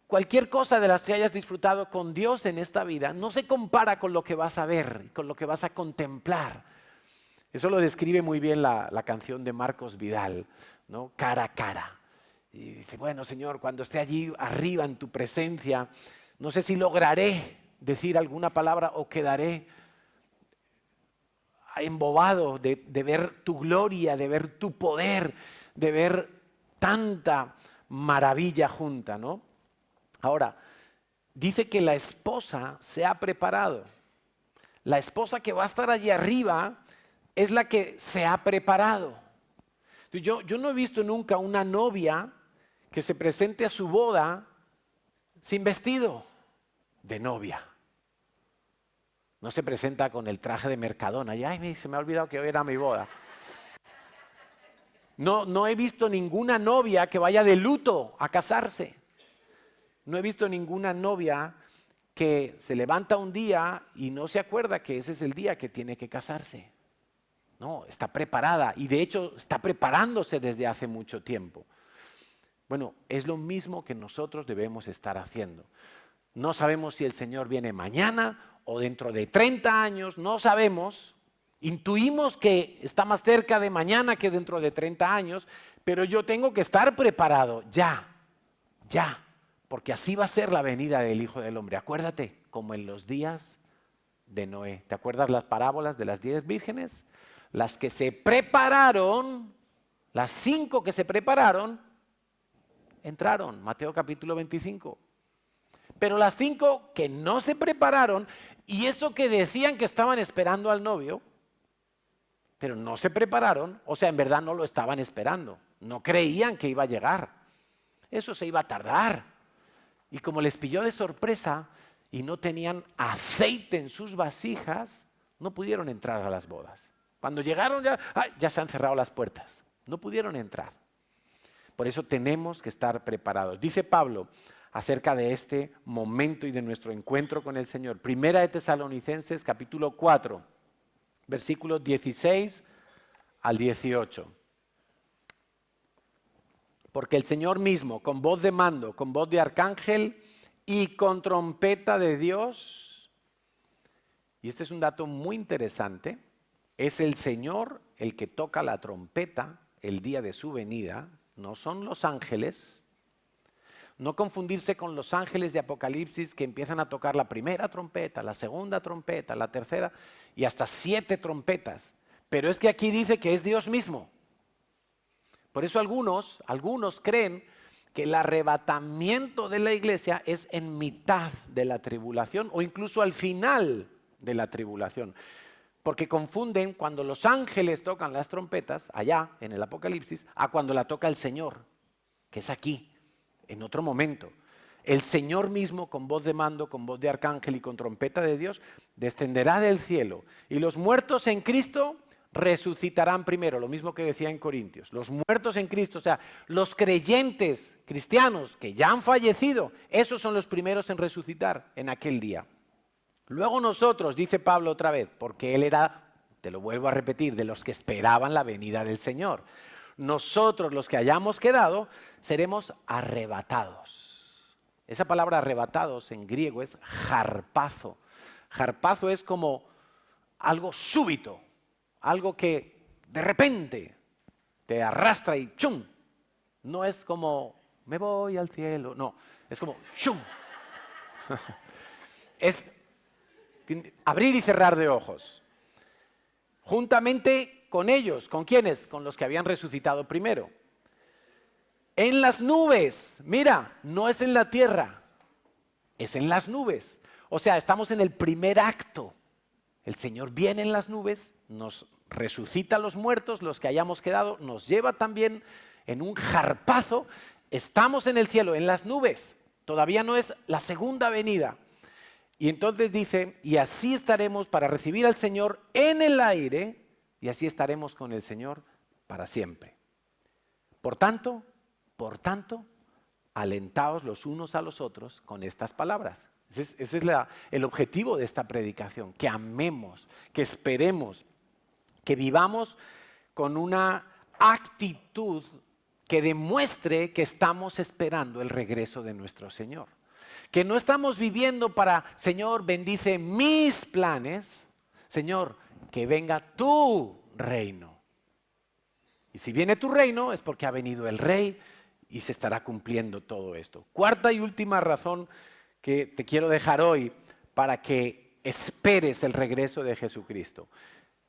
Cualquier cosa de las que hayas disfrutado con Dios en esta vida no se compara con lo que vas a ver, con lo que vas a contemplar. Eso lo describe muy bien la canción de Marcos Vidal, ¿no? Cara a cara. Y dice, bueno, Señor, cuando esté allí arriba en tu presencia, No sé si lograré decir alguna palabra o quedaré embobado de ver tu gloria, de ver tu poder, de ver tanta maravilla junta, ¿no? Ahora, dice que la esposa se ha preparado. La esposa que va a estar allí arriba es la que se ha preparado. Yo no he visto nunca una novia que se presente a su boda sin vestido de novia. No se presenta con el traje de Mercadona. Y ay, se me ha olvidado que hoy era mi boda. No he visto ninguna novia que vaya de luto a casarse. No he visto ninguna novia que se levanta un día y no se acuerda que ese es el día que tiene que casarse. No, está preparada y de hecho está preparándose desde hace mucho tiempo. Bueno, es lo mismo que nosotros debemos estar haciendo. No sabemos si el Señor viene mañana o dentro de 30 años, no sabemos. Intuimos que está más cerca de mañana que dentro de 30 años, pero yo tengo que estar preparado ya, porque así va a ser la venida del Hijo del Hombre. Acuérdate, como en los días de Noé. ¿Te acuerdas las parábolas de las 10 vírgenes? Las que se prepararon, las 5 que se prepararon, entraron, Mateo capítulo 25. Pero las 5 que no se prepararon, y eso que decían que estaban esperando al novio, pero no se prepararon, o sea, en verdad no lo estaban esperando, no creían que iba a llegar. Eso se iba a tardar. Y como les pilló de sorpresa y no tenían aceite en sus vasijas, no pudieron entrar a las bodas. Cuando llegaron ya se han cerrado las puertas, no pudieron entrar. Por eso tenemos que estar preparados. Dice Pablo acerca de este momento y de nuestro encuentro con el Señor. Primera de Tesalonicenses capítulo 4, versículos 16 al 18. Porque el Señor mismo, con voz de mando, con voz de arcángel y con trompeta de Dios, y este es un dato muy interesante, es el Señor el que toca la trompeta el día de su venida, no son los ángeles. No confundirse con los ángeles de Apocalipsis que empiezan a tocar la primera trompeta, la segunda trompeta, la tercera y hasta 7 trompetas. Pero es que aquí dice que es Dios mismo. Por eso algunos creen que el arrebatamiento de la iglesia es en mitad de la tribulación o incluso al final de la tribulación. Porque confunden cuando los ángeles tocan las trompetas, allá en el Apocalipsis, a cuando la toca el Señor, que es aquí, en otro momento. El Señor mismo, con voz de mando, con voz de arcángel y con trompeta de Dios, descenderá del cielo. Y los muertos en Cristo resucitarán primero, lo mismo que decía en Corintios. Los muertos en Cristo, o sea, los creyentes cristianos que ya han fallecido, esos son los primeros en resucitar en aquel día. Luego nosotros, dice Pablo otra vez, porque él era, te lo vuelvo a repetir, de los que esperaban la venida del Señor. Nosotros, los que hayamos quedado, seremos arrebatados. Esa palabra arrebatados en griego es harpazo. Harpazo es como algo súbito, algo que de repente te arrastra y ¡chum! No es como me voy al cielo, no, es como ¡chum! Es abrir y cerrar de ojos. Juntamente con ellos, ¿con quiénes? Con los que habían resucitado primero. En las nubes, mira, no es en la tierra, es en las nubes. O sea, estamos en el primer acto. El Señor viene en las nubes, nos resucita a los muertos, los que hayamos quedado, nos lleva también en un harpazo. Estamos en el cielo, en las nubes. Todavía no es la segunda venida. Y entonces dice, y así estaremos para recibir al Señor en el aire, y así estaremos con el Señor para siempre. Por tanto, alentaos los unos a los otros con estas palabras. Ese es el objetivo de esta predicación, que amemos, que esperemos, que vivamos con una actitud que demuestre que estamos esperando el regreso de nuestro Señor. Que no estamos viviendo para, Señor, bendice mis planes, Señor, que venga tu reino. Y si viene tu reino es porque ha venido el Rey y se estará cumpliendo todo esto. Cuarta y última razón que te quiero dejar hoy para que esperes el regreso de Jesucristo.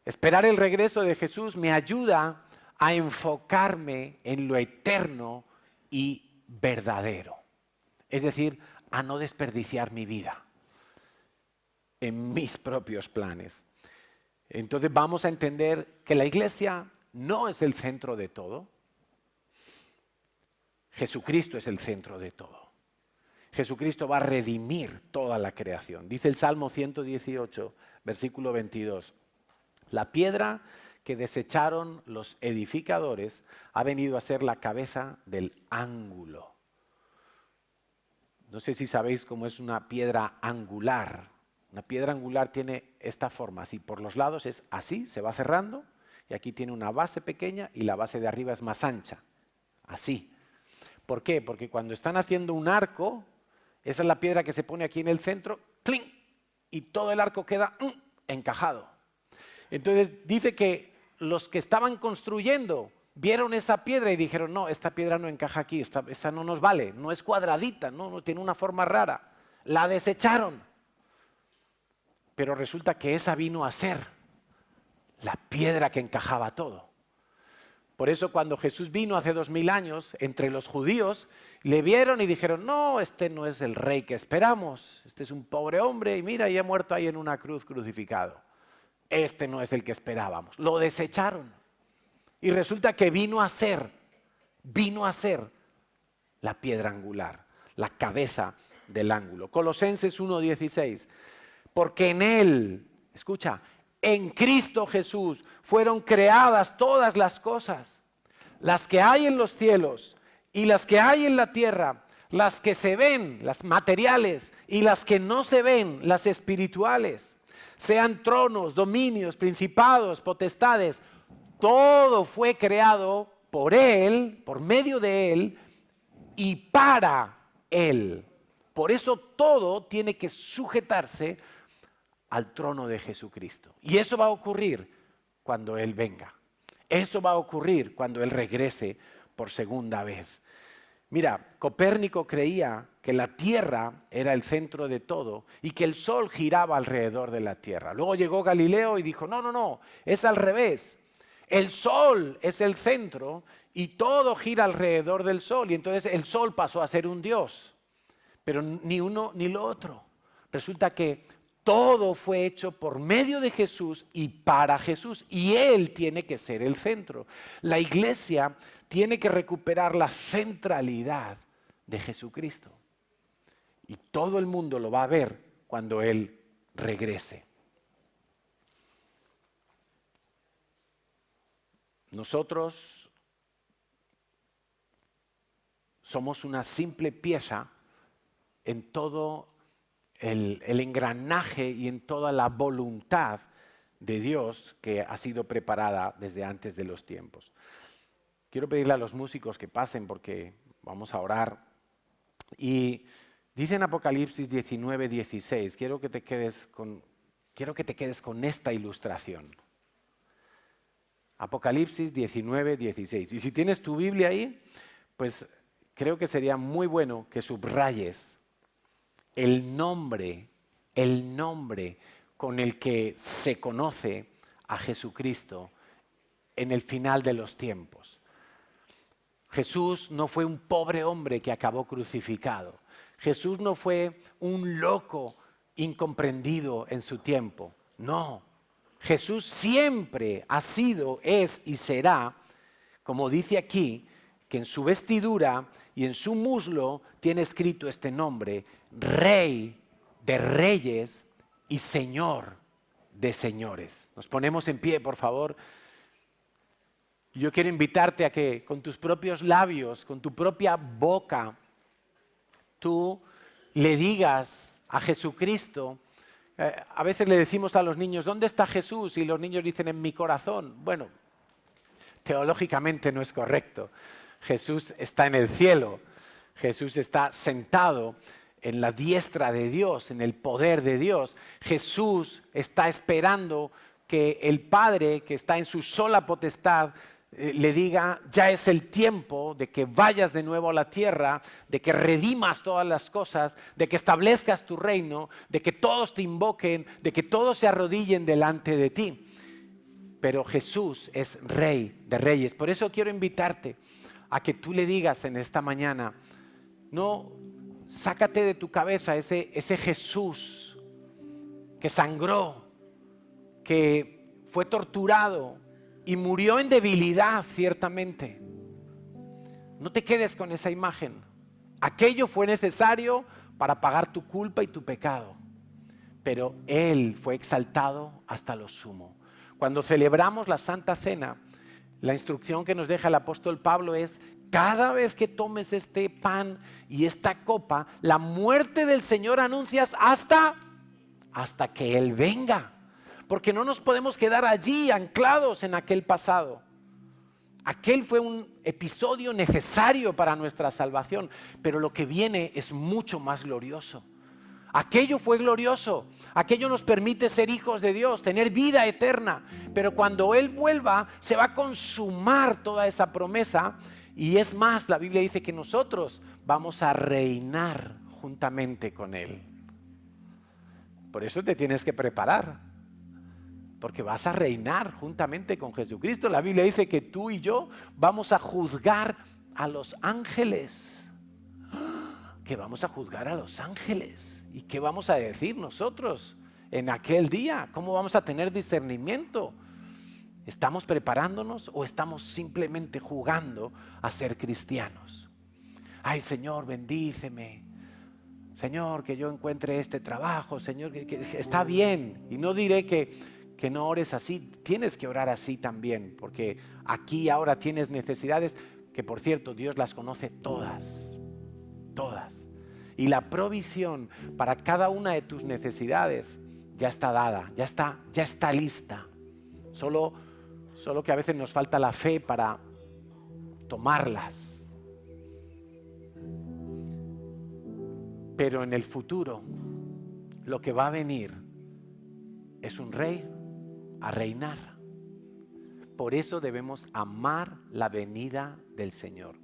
Esperar el regreso de Jesús me ayuda a enfocarme en lo eterno y verdadero. Es decir, a no desperdiciar mi vida en mis propios planes. Entonces vamos a entender que la iglesia no es el centro de todo. Jesucristo es el centro de todo. Jesucristo va a redimir toda la creación. Dice el Salmo 118, versículo 22. La piedra que desecharon los edificadores ha venido a ser la cabeza del ángulo. No sé si sabéis cómo es una piedra angular. Una piedra angular tiene esta forma, así por los lados es así, se va cerrando, y aquí tiene una base pequeña y la base de arriba es más ancha, así. ¿Por qué? Porque cuando están haciendo un arco, esa es la piedra que se pone aquí en el centro, ¡cling! Y todo el arco queda encajado. Entonces dice que los que estaban construyendo vieron esa piedra y dijeron, no, esta piedra no encaja aquí, esta no nos vale, no es cuadradita, no tiene una forma rara. La desecharon. Pero resulta que esa vino a ser la piedra que encajaba todo. Por eso cuando Jesús vino hace 2000 años, entre los judíos, le vieron y dijeron, no, este no es el rey que esperamos, este es un pobre hombre y mira, ya ha muerto ahí en una cruz crucificado. Este no es el que esperábamos. Lo desecharon. Y resulta que vino a ser la piedra angular, la cabeza del ángulo. Colosenses 1:16. Porque en Él, escucha, en Cristo Jesús fueron creadas todas las cosas, las que hay en los cielos y las que hay en la tierra, las que se ven, las materiales, y las que no se ven, las espirituales. Sean tronos, dominios, principados, potestades, todo fue creado por Él, por medio de Él y para Él. Por eso todo tiene que sujetarse al trono de Jesucristo. Y eso va a ocurrir cuando Él venga. Eso va a ocurrir cuando Él regrese por segunda vez. Mira, Copérnico creía que la Tierra era el centro de todo y que el Sol giraba alrededor de la Tierra. Luego llegó Galileo y dijo, no, es al revés. El Sol es el centro y todo gira alrededor del Sol. Y entonces el Sol pasó a ser un Dios. Pero ni uno ni lo otro. Resulta que todo fue hecho por medio de Jesús y para Jesús. Y Él tiene que ser el centro. La iglesia tiene que recuperar la centralidad de Jesucristo. Y todo el mundo lo va a ver cuando Él regrese. Nosotros somos una simple pieza en todo el engranaje y en toda la voluntad de Dios que ha sido preparada desde antes de los tiempos. Quiero pedirle a los músicos que pasen porque vamos a orar. Y dice en Apocalipsis 19:16, quiero que te quedes con esta ilustración. Apocalipsis 19:16. Y si tienes tu Biblia ahí, pues creo que sería muy bueno que subrayes el nombre con el que se conoce a Jesucristo en el final de los tiempos. Jesús no fue un pobre hombre que acabó crucificado. Jesús no fue un loco incomprendido en su tiempo. No, Jesús siempre ha sido, es y será, como dice aquí, que en su vestidura y en su muslo tiene escrito este nombre, Rey de Reyes y Señor de Señores. Nos ponemos en pie, por favor. Yo quiero invitarte a que con tus propios labios, con tu propia boca, tú le digas a Jesucristo. A veces le decimos a los niños, ¿dónde está Jesús? Y los niños dicen, en mi corazón. Bueno, teológicamente no es correcto. Jesús está en el cielo. Jesús está sentado en la diestra de Dios, en el poder de Dios. Jesús está esperando que el Padre, que está en su sola potestad, le diga, ya es el tiempo de que vayas de nuevo a la tierra, de que redimas todas las cosas, de que establezcas tu reino, de que todos te invoquen, de que todos se arrodillen delante de ti. Pero Jesús es Rey de Reyes. Por eso quiero invitarte a que tú le digas en esta mañana, no, sácate de tu cabeza ese Jesús que sangró, que fue torturado y murió en debilidad, ciertamente. No te quedes con esa imagen. Aquello fue necesario para pagar tu culpa y tu pecado. Pero Él fue exaltado hasta lo sumo. Cuando celebramos la Santa Cena, la instrucción que nos deja el apóstol Pablo es: cada vez que tomes este pan y esta copa, la muerte del Señor anuncias hasta que Él venga. Porque no nos podemos quedar allí anclados en aquel pasado. Aquel fue un episodio necesario para nuestra salvación, pero lo que viene es mucho más glorioso. Aquello fue glorioso, aquello nos permite ser hijos de Dios, tener vida eterna, pero cuando Él vuelva se va a consumar toda esa promesa, y es más, la Biblia dice que nosotros vamos a reinar juntamente con Él. Por eso te tienes que preparar, porque vas a reinar juntamente con Jesucristo. La Biblia dice que tú y yo vamos a juzgar a los ángeles. Que vamos a juzgar a los ángeles. ¿Y qué vamos a decir nosotros en aquel día? ¿Cómo vamos a tener discernimiento? ¿Estamos preparándonos o estamos simplemente jugando a ser cristianos? Ay, Señor, bendíceme. Señor, que yo encuentre este trabajo. Señor, que está bien. Y no diré que no ores así. Tienes que orar así también, porque aquí ahora tienes necesidades que, por cierto, Dios las conoce todas. Todas. Y la provisión para cada una de tus necesidades ya está dada, ya está lista. Solo que a veces nos falta la fe para tomarlas. Pero en el futuro, lo que va a venir es un rey a reinar. Por eso debemos amar la venida del Señor.